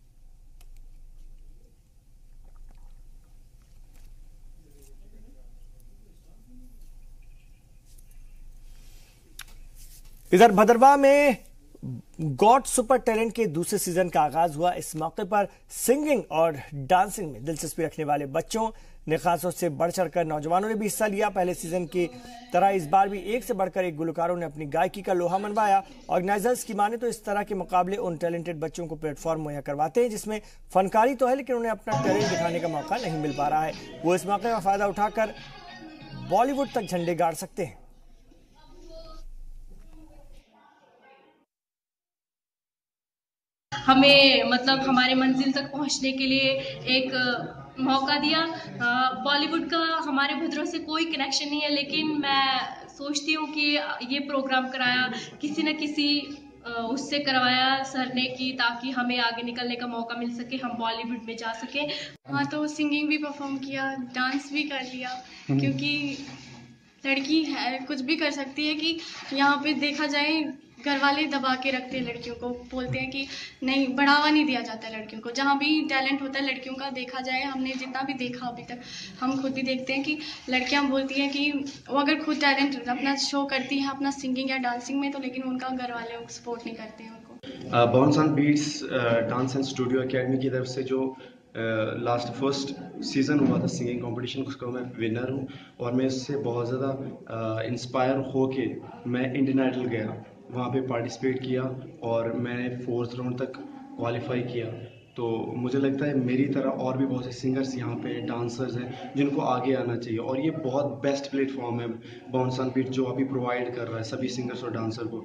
इधर भदरवा में गॉड सुपर टैलेंट के दूसरे सीजन का आगाज हुआ। इस मौके पर सिंगिंग और डांसिंग में दिलचस्पी रखने वाले बच्चों ने खासतौर से बढ़ चढ़कर नौजवानों ने भी हिस्सा लिया। पहले सीजन की तरह इस बार भी एक से बढ़कर एक गुलकारों ने अपनी गायकी का लोहा मनवाया। ऑर्गेनाइजर्स की माने तो इस तरह के मुकाबले उन टैलेंटेड बच्चों को प्लेटफॉर्म मुहैया करवाते हैं जिसमें फनकारी तो है लेकिन उन्हें अपना टैलेंट दिखाने का मौका नहीं मिल पा रहा है। वो इस मौके का फायदा उठाकर बॉलीवुड तक झंडे गाड़ सकते हैं। हमें मतलब हमारे मंजिल तक पहुंचने के लिए एक मौका दिया। बॉलीवुड का हमारे भद्रों से कोई कनेक्शन नहीं है, लेकिन मैं सोचती हूँ कि ये प्रोग्राम कराया किसी न किसी उससे करवाया सर ने कि ताकि हमें आगे निकलने का मौका मिल सके, हम बॉलीवुड में जा सके। हाँ, तो सिंगिंग भी परफॉर्म किया, डांस भी कर लिया, क्योंकि लड़की है कुछ भी कर सकती है। कि यहाँ पे देखा जाए घर वाले दबा के रखते हैं लड़कियों को, बोलते हैं कि नहीं, बढ़ावा नहीं दिया जाता है लड़कियों को। जहाँ भी टैलेंट होता है लड़कियों का देखा जाए, हमने जितना भी देखा अभी तक, हम खुद भी देखते हैं कि लड़कियाँ बोलती हैं कि वो अगर खुद टैलेंट अपना शो करती हैं अपना सिंगिंग या डांसिंग में, तो लेकिन उनका घर वाले सपोर्ट नहीं करते हैं उनको। Bounce on beats dance and studio academy की तरफ से जो लास्ट फर्स्ट सीज़न हुआ था सिंगिंग कंपटीशन, उसका मैं विनर हूँ और मैं इससे बहुत ज़्यादा इंस्पायर होके मैं इंडियन आइडल गया, वहाँ पे पार्टिसिपेट किया और मैंने 4th राउंड तक क्वालिफाई किया। तो मुझे लगता है मेरी तरह और भी बहुत से सिंगर्स यहाँ पे डांसर्स हैं जिनको आगे आना चाहिए और ये बहुत बेस्ट प्लेटफॉर्म है बाउंस ऑन बीट जो अभी प्रोवाइड कर रहा है सभी सिंगर्स और डांसर को।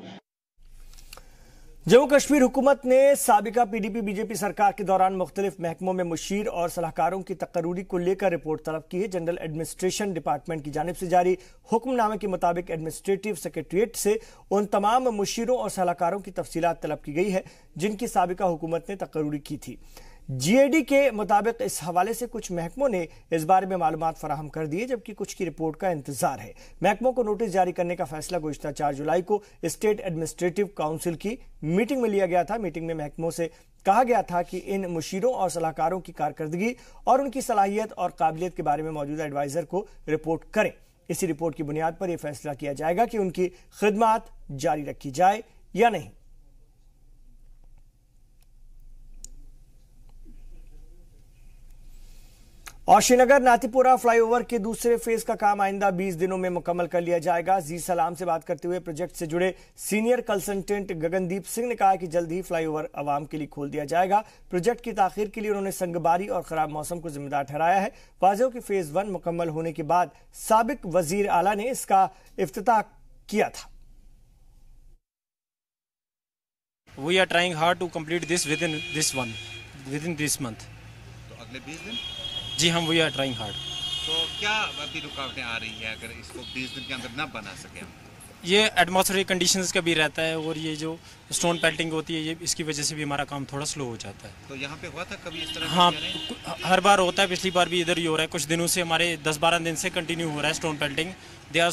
जम्मू कश्मीर हुकूमत ने साबिका PDP बीजेपी सरकार के दौरान मुख्तलिफ महकमों में मुशीर और सलाहकारों की तकर्रूरी को लेकर रिपोर्ट तलब की है। जनरल एडमिनिस्ट्रेशन डिपार्टमेंट की जानिब से जारी हुक्मनामे के मुताबिक एडमिनिस्ट्रेटिव सेक्रेटरीट से उन तमाम मुशीरों और सलाहकारों की तफसीलात तलब की गई है जिनकी साबिका हुकूमत ने तकर्रूरी की थी। GAD के मुताबिक इस हवाले से कुछ महकमों ने इस बारे में मालूमात फराहम कर दी है जबकि कुछ की रिपोर्ट का इंतजार है। महकमों को नोटिस जारी करने का फैसला गुज़िश्ता 4 जुलाई को स्टेट एडमिनिस्ट्रेटिव काउंसिल की मीटिंग में लिया गया था। मीटिंग में महकमों से कहा गया था कि इन मुशीरों और सलाहकारों की कारकर्दगी और उनकी सलाहियत और काबिलियत के बारे में मौजूदा एडवाइजर को रिपोर्ट करें। इसी रिपोर्ट की बुनियाद पर यह फैसला किया जाएगा कि उनकी खिदमात जारी रखी जाए या नहीं। और श्रीनगर नातीपुरा फ्लाईओवर के दूसरे फेज का काम आइंदा 20 दिनों में मुकम्मल कर लिया जाएगा। जी सलाम से बात करते हुए प्रोजेक्ट से जुड़े सीनियर कंसल्टेंट गगनदीप सिंह ने कहा कि जल्द ही फ्लाईओवर आवाम के लिए खोल दिया जाएगा। प्रोजेक्ट की ताखीर के लिए उन्होंने संगबारी और खराब मौसम को जिम्मेदार ठहराया है। वाज़ेह कि फेज 1 मुकम्मल होने के बाद साबिक वजीर आला ने इसका इफ्तिताह किया था। We are trying hard to complete this within this month. तो अगले 20 दिन जी हम वी आर ट्राइंग हार्ड। तो क्या अभी रुकावटें आ रही है अगर इसको 20 दिन के अंदर ना बना सके हम? ये एटमॉस्फेरिक कंडीशंस का भी रहता है और ये जो स्टोन पेल्टिंग होती है ये इसकी वजह से भी हमारा काम थोड़ा स्लो हो जाता है। तो यहाँ पे हुआ था कभी इस तरह? हाँ, हर बार होता है, पिछली बार भी इधर ही हो रहा है। कुछ दिनों से हमारे 10-12 दिन से कंटिन्यू हो रहा है stone pelting. They are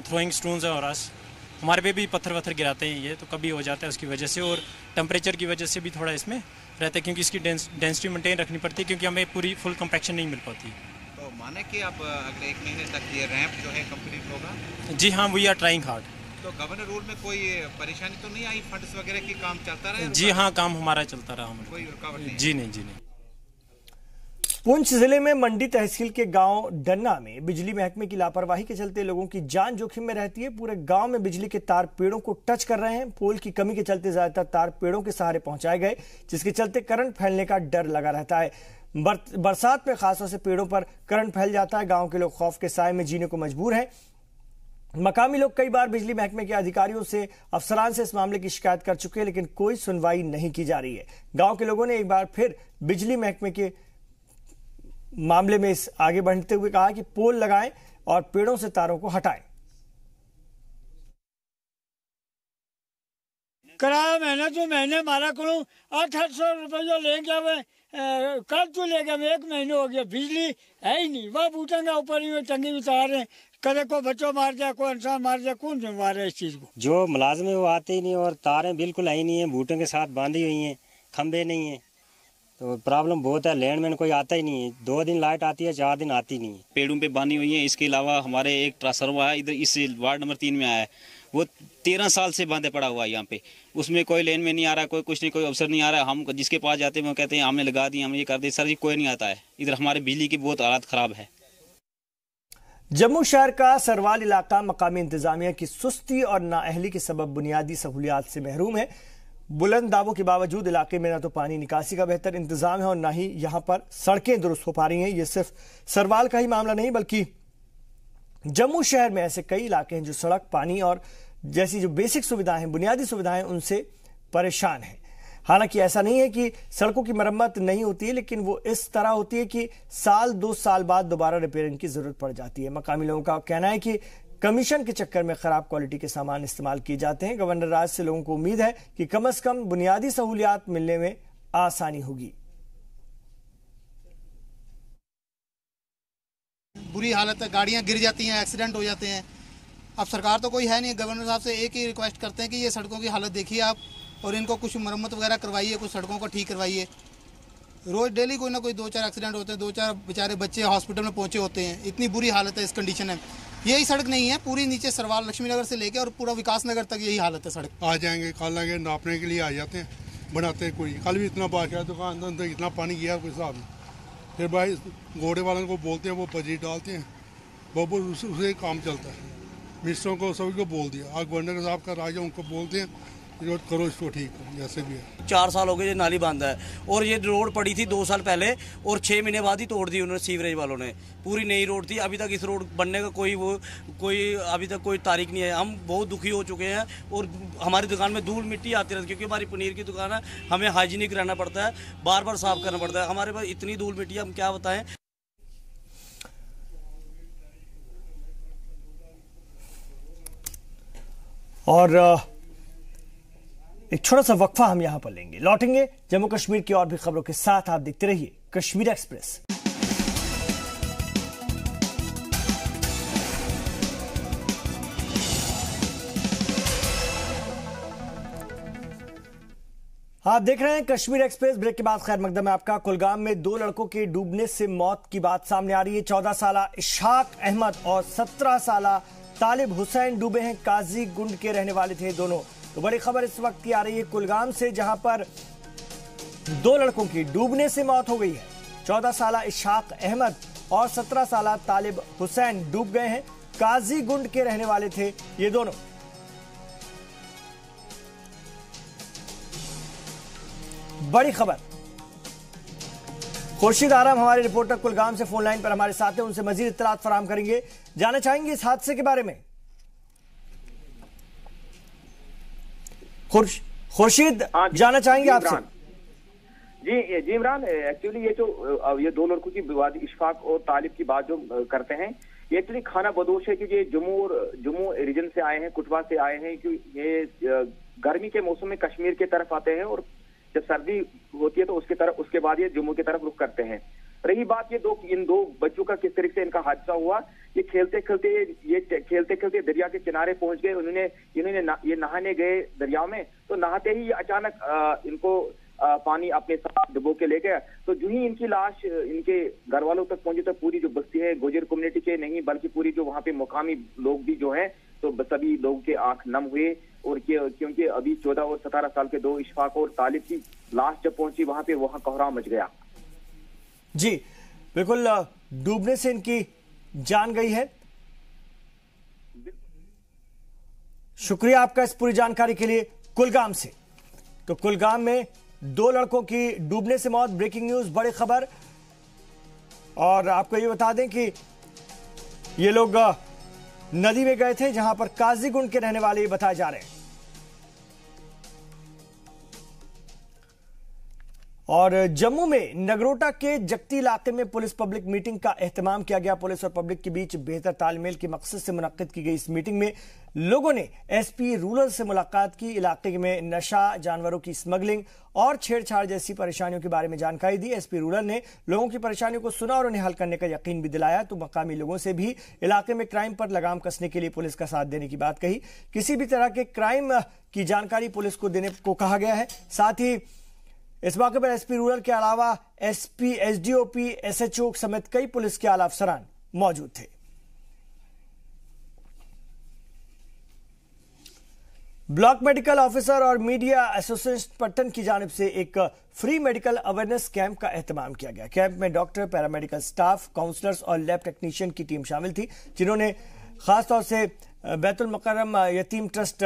throwing stones और अस, हमारे पे भी पत्थर वत्थर गिराते हैं ये, तो कभी हो जाता है उसकी वजह से। और टेम्परेचर की वजह से भी थोड़ा इसमें रहता है क्योंकि इसकी डेंसिटी मेंटेन रखनी पड़ती है क्योंकि हमें पूरी फुल कम्पैक्शन नहीं मिल पाती। तो माने कि अब अगले 1 महीने तक ये रैंप जो है कंप्लीट होगा? जी हाँ, वी आर ट्राइंग हार्ड। तो गवर्नर रूल में कोई परेशानी तो नहीं आई? फंड्स वगैरह की काम चलता रहा? जी हाँ, काम हमारा चलता रहा। कोई रुकावट नहीं? जी नहीं, जी नहीं। पुंछ जिले में मंडी तहसील के गांव डन्ना में बिजली महकमे की लापरवाही के चलते लोगों की जान जोखिम में रहती है। पूरे गांव में बिजली के तार पेड़ों को टच कर रहे हैं। पोल की कमी के चलते ज्यादातर तार पेड़ों के सहारे पहुंचाए गए जिसके चलते करंट फैलने का डर लगा रहता है। बरसात में खासतौर से पेड़ों पर करंट फैल जाता है। गांव के लोग खौफ के साए में जीने को मजबूर हैं। मकामी लोग कई बार बिजली महकमे के अधिकारियों से अफसरान से इस मामले की शिकायत कर चुके हैं लेकिन कोई सुनवाई नहीं की जा रही है। गांव के लोगों ने एक बार फिर बिजली महकमे के मामले में इस आगे बढ़ते हुए कहा कि पोल लगाएं और पेड़ों से तारों को हटाएं। किराया महीने तो महीने मारा करूँ 800 रुपये लेंगे वे कल तो ले गए 1 महीने हो गया, बिजली है ही नहीं, वह बूटेंगे ऊपर ही टंगी उतार रहे, कदे को बच्चों मार जाए, कोई इंसान मार जाए, कौन जिम्मेवार है इस चीज़ को। जो मुलाजिम है वो आते ही नहीं और तारें बिल्कुल आई नहीं है, बूटों के साथ बांधी हुई हैं, खंबे नहीं है, तो प्रॉब्लम बहुत है। लैंडमैन कोई आता ही नहीं है, 2 दिन लाइट आती है, 4 दिन आती नहीं है। पेड़ों पे बांधी हुई है। इसके अलावा हमारे एक ट्रांसफार्मर है इधर इस वार्ड नंबर 3 में आया है, वो 13 साल से बांधे पड़ा हुआ है यहाँ पे, उसमें कोई लेन में नहीं आ रहा, कोई कुछ नहीं, कोई अफसर नहीं आ रहा। हम जिसके पास जाते हैं वो कहते हैं हमने लगा दी, हम ये कर दे, सर जी कोई नहीं आता है। इधर हमारे बिजली की बहुत हालत खराब है। जम्मू शहर का सरवाल इलाका मकामी इंतजामिया की सुस्ती और नाअहली के सबब बुनियादी सहूलियात से महरूम है। बुलंद दावों के बावजूद इलाके में न तो पानी निकासी का बेहतर इंतजाम है और न ही यहां पर सड़कें दुरुस्त हो पा रही हैं। ये सिर्फ सरवाल का ही मामला नहीं बल्कि जम्मू शहर में ऐसे कई इलाके हैं जो सड़क, पानी और जैसी जो बेसिक सुविधाएं हैं, बुनियादी सुविधाएं, उनसे परेशान हैं। हालांकि ऐसा नहीं है कि सड़कों की मरम्मत नहीं होती है, लेकिन वो इस तरह होती है कि साल 2 साल बाद दोबारा रिपेयरिंग की जरूरत पड़ जाती है। मकामी लोगों का कहना है कि कमीशन के चक्कर में खराब क्वालिटी के सामान इस्तेमाल किए जाते हैं। गवर्नर राज से लोगों को उम्मीद है कि कम से कम बुनियादी सहूलियात मिलने में आसानी होगी। बुरी हालत है, गाड़ियां गिर जाती हैं, एक्सीडेंट हो जाते हैं। अब सरकार तो कोई है नहीं, गवर्नर साहब से एक ही रिक्वेस्ट करते हैं कि ये सड़कों की हालत देखिए आप और इनको कुछ मरम्मत वगैरह करवाइए, कुछ सड़कों को ठीक करवाइए। रोज डेली कोई ना कोई 2-4 एक्सीडेंट होते हैं, 2-4 बेचारे बच्चे हॉस्पिटल में पहुंचे होते हैं। इतनी बुरी हालत है, इस कंडीशन है। यही सड़क नहीं है, पूरी नीचे सरवाल लक्ष्मी नगर से लेकर और पूरा विकास नगर तक यही हालत है सड़क। आ जाएंगे, कल आएंगे, नापने के लिए आ जाते हैं, बनाते हैं। कोई कल भी इतना बारिश है, दुकान अंदर इतना पानी गया कोई हिसाब नहीं। फिर भाई घोड़े वालों को बोलते हैं, वो बजरी डालते हैं, वो उसे काम चलता है। मिनिस्टरों को सभी को बोल दिया, आज गवर्नर साहब का राज है, उनको बोलते हैं करो इसको ठीक जैसे भी है। 4 साल हो गए ये नाली बांधा है और ये रोड पड़ी थी 2 साल पहले और 6 महीने बाद ही तोड़ दी उन्होंने, सीवरेज वालों ने। पूरी नई रोड थी, अभी तक इस रोड बनने का कोई अभी तक कोई तारीख नहीं है। हम बहुत दुखी हो चुके हैं और हमारी दुकान में धूल मिट्टी आती रहती है, क्योंकि हमारी पनीर की दुकान है, हमें हाइजीनिक रहना पड़ता है, बार बार साफ करना पड़ता है। हमारे पास इतनी धूल मिट्टी, हम क्या बताएं। और एक छोटा सा वक्फा हम यहां पर लेंगे, लौटेंगे जम्मू कश्मीर की और भी खबरों के साथ। आप देखते रहिए कश्मीर एक्सप्रेस। आप देख रहे हैं कश्मीर एक्सप्रेस। ब्रेक के बाद खैर मकदम है आपका। कुलगाम में 2 लड़कों के डूबने से मौत की बात सामने आ रही है। 14 साला इशाक अहमद और 17 साला तालिब हुसैन डूबे हैं। काजी गुंड के रहने वाले थे दोनों। तो बड़ी खबर इस वक्त की आ रही है कुलगाम से, जहां पर 2 लड़कों की डूबने से मौत हो गई है। 14 साला इशाक अहमद और 17 साला तालिब हुसैन डूब गए हैं। काजी गुंड के रहने वाले थे ये दोनों। बड़ी खबर। खुर्शीद आराम हमारे रिपोर्टर कुलगाम से फोन लाइन पर हमारे साथ हैं, उनसे मजीद इत्तलात फराहम करेंगे। जानना चाहेंगे इस हादसे के बारे में। खुर्शीद, जानना चाहेंगे आपसे। जी इमरान, एक्चुअली ये जो ये 2 लड़कों की विवाद इशफाक और तालिब की बात जो करते हैं, ये एक्चुअली खाना बदोश है, क्योंकि जम्मू रीजन से आए हैं, कुटवा से आए हैं। क्योंकि ये गर्मी के मौसम में कश्मीर की तरफ आते हैं और जब सर्दी होती है तो उसके बाद ये जम्मू की तरफ रुख करते हैं। रही बात इन दो बच्चों का किस तरीके से इनका हादसा हुआ, ये खेलते खेलते दरिया के किनारे पहुंच गए। इन्होंने नहाने गए दरिया में, तो नहाते ही अचानक इनको पानी अपने साथ डुबो के ले गया। तो जो ही इनकी लाश इनके घर वालों तक पहुंची, तो पूरी जो बस्ती है, गुजर कम्युनिटी के नहीं बल्कि पूरी जो वहाँ पे मुकामी लोग भी जो हैं, तो सभी लोगों के आंख नम हुए। और क्योंकि अभी 14 और 17 साल के 2 इशफाक और तालिब की लाश जब पहुंची वहां कोहराम मच गया। जी बिल्कुल, डूबने से इनकी जान गई है। शुक्रिया आपका इस पूरी जानकारी के लिए कुलगाम से। तो कुलगाम में 2 लड़कों की डूबने से मौत। ब्रेकिंग न्यूज, बड़ी खबर। और आपको ये बता दें कि ये लोग नदी में गए थे, जहां पर काजीगुंड के रहने वाले बताए जा रहे हैं। और जम्मू में नगरोटा के जगती इलाके में पुलिस पब्लिक मीटिंग का एहतमाम किया गया। पुलिस और पब्लिक के बीच बेहतर तालमेल के मकसद से मुनक्किद की गई इस मीटिंग में लोगों ने एसपी रूरल से मुलाकात की, इलाके में नशा, जानवरों की स्मगलिंग और छेड़छाड़ जैसी परेशानियों के बारे में जानकारी दी। एसपी रूरल ने लोगों की परेशानियों को सुना और उन्हें हल करने का यकीन भी दिलाया। तो मकामी लोगों से भी इलाके में क्राइम पर लगाम कसने के लिए पुलिस का साथ देने की बात कही। किसी भी तरह के क्राइम की जानकारी पुलिस को देने को कहा गया है। साथ ही इस मौके पर एसपी रूरल के अलावा एसपी, एसडीओपी, एसएचओ समेत कई पुलिस के आला अफसरान मौजूद थे। ब्लॉक मेडिकल ऑफिसर और मीडिया एसोसिएशन पट्टन की जानिब से एक फ्री मेडिकल अवेयरनेस कैंप का एहतमाम किया गया। कैंप में डॉक्टर, पैरामेडिकल स्टाफ, काउंसलर्स और लैब टेक्नीशियन की टीम शामिल थी, जिन्होंने खासतौर से बैतुल मुकर्रम यतीम ट्रस्ट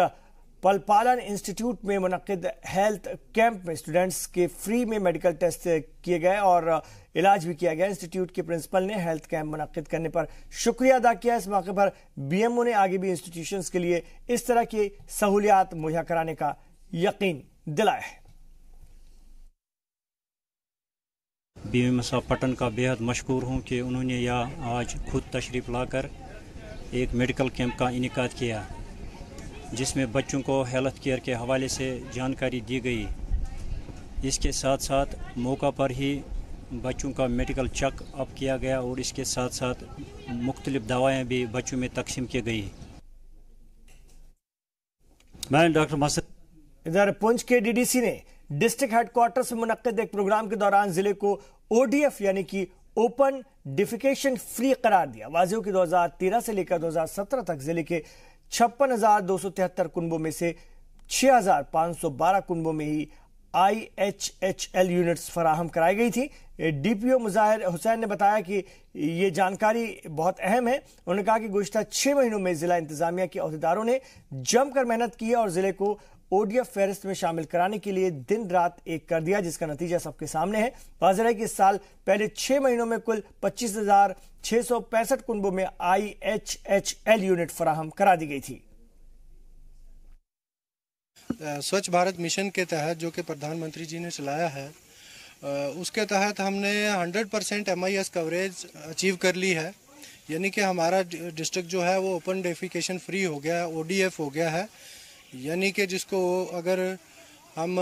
पलपालन इंस्टीट्यूट में मुनक्किद हेल्थ कैंप में स्टूडेंट्स के फ्री में मेडिकल टेस्ट किए गए और इलाज भी किया गया। इंस्टीट्यूट के प्रिंसिपल ने हेल्थ कैंप मुनक्किद करने पर शुक्रिया अदा किया। इस मौके पर बीएमओ ने आगे भी इंस्टीट्यूशंस के लिए इस तरह की सहूलियात मुहैया कराने का यकीन दिलाया है। बीएमओ साहब पटन का बेहद मशकूर हूँ कि उन्होंने यहाँ आज खुद तशरीफ़ लाकर एक मेडिकल कैंप का इनेकाद किया, जिसमें बच्चों को हेल्थ केयर के हवाले से जानकारी दी गई। इसके साथ साथ मौका पर ही बच्चों का मेडिकल चेकअप किया गया और इसके साथ साथ मुख्तलिफ दवाएं भी बच्चों में तकसीम की गई। मैं डॉक्टर मसद। इधर पुंछ के डीडीसी ने डिस्ट्रिक्ट हेडक्वार्टर से मुनक्किद एक प्रोग्राम के दौरान जिले को ओडीएफ यानी कि ओपन डिफिकेशन फ्री करार दिया। वाजिब की 2013 से लेकर 2017 तक जिले के 56,273 कुनबों में से 6,512 कुनबों में ही IHHL यूनिट्स फराहम कराई गई थी। डीपीओ मुजाहिर हुसैन ने बताया कि ये जानकारी बहुत अहम है। उन्होंने कहा कि गुज़िश्ता 6 महीनों में जिला इंतजामिया के अहदेदारों ने जमकर मेहनत की है और जिले को ओडीएफ फेहरिस्त में शामिल कराने के लिए दिन रात एक कर दिया, जिसका नतीजा सबके सामने है। वाज़ेह है कि इस साल पहले 6 महीनों में कुल 25,665 कुनबों में IHHL यूनिट फराहम करा दी गई थी। स्वच्छ भारत मिशन के तहत जो कि प्रधानमंत्री जी ने चलाया है, उसके तहत हमने 100% MIS कवरेज अचीव कर ली है। यानी कि हमारा डिस्ट्रिक्ट जो है वो ओपन डेफिकेशन फ्री हो गया है, ODF हो गया है। यानी कि जिसको अगर हम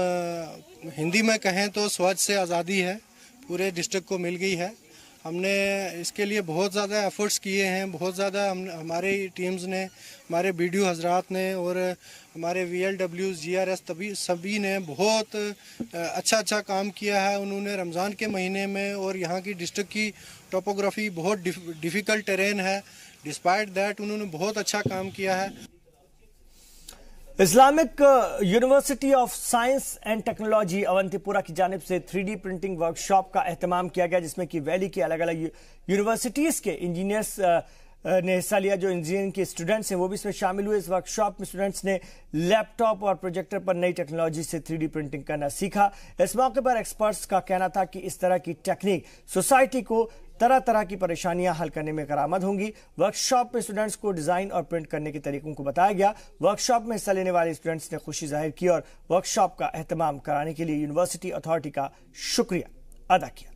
हिंदी में कहें तो स्वच्छ से आज़ादी है, पूरे डिस्ट्रिक्ट को मिल गई है। हमने इसके लिए बहुत ज़्यादा एफर्ट्स किए हैं, बहुत ज़्यादा हमारे टीम्स ने, हमारे BDO हजरात ने और हमारे VLWs, GRS सभी ने बहुत अच्छा काम किया है। उन्होंने रमज़ान के महीने में और यहाँ की डिस्ट्रिक्ट की टोपोग्राफी बहुत डिफ़िकल्ट टेरेन है, डिस्पाइट दैट उन्होंने बहुत अच्छा काम किया है। Islamic university of science and technology Awantipora की जानिब से 3D प्रिंटिंग वर्कशॉप का एहतमाम किया गया, जिसमें कि वैली के अलग अलग यूनिवर्सिटीज़ के इंजीनियर्स ने हिस्सा लिया। जो इंजीनियरिंग के स्टूडेंट्स हैं वो भी इसमें शामिल हुए। इस वर्कशॉप में स्टूडेंट्स ने लैपटॉप और प्रोजेक्टर पर नई टेक्नोलॉजी से 3D प्रिंटिंग करना सीखा। इस मौके पर एक्सपर्ट्स का कहना था कि इस तरह की टेक्निक सोसाइटी को तरह तरह की परेशानियां हल करने में करामद होंगी। वर्कशॉप में स्टूडेंट्स को डिजाइन और प्रिंट करने के तरीकों को बताया गया। वर्कशॉप में हिस्सा लेने वाले स्टूडेंट्स ने खुशी जाहिर की और वर्कशॉप का एहतमाम कराने के लिए यूनिवर्सिटी अथॉरिटी का शुक्रिया अदा किया।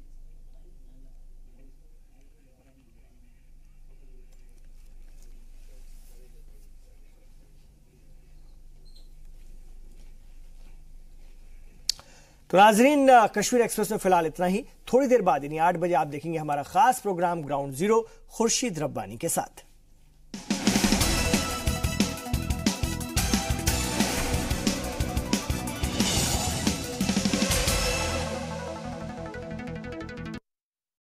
तो नाजरीन, कश्मीर एक्सप्रेस में फिलहाल इतना ही। थोड़ी देर बाद यानी 8 बजे आप देखेंगे हमारा खास programme ground zero Khurshid Rabbani के साथ।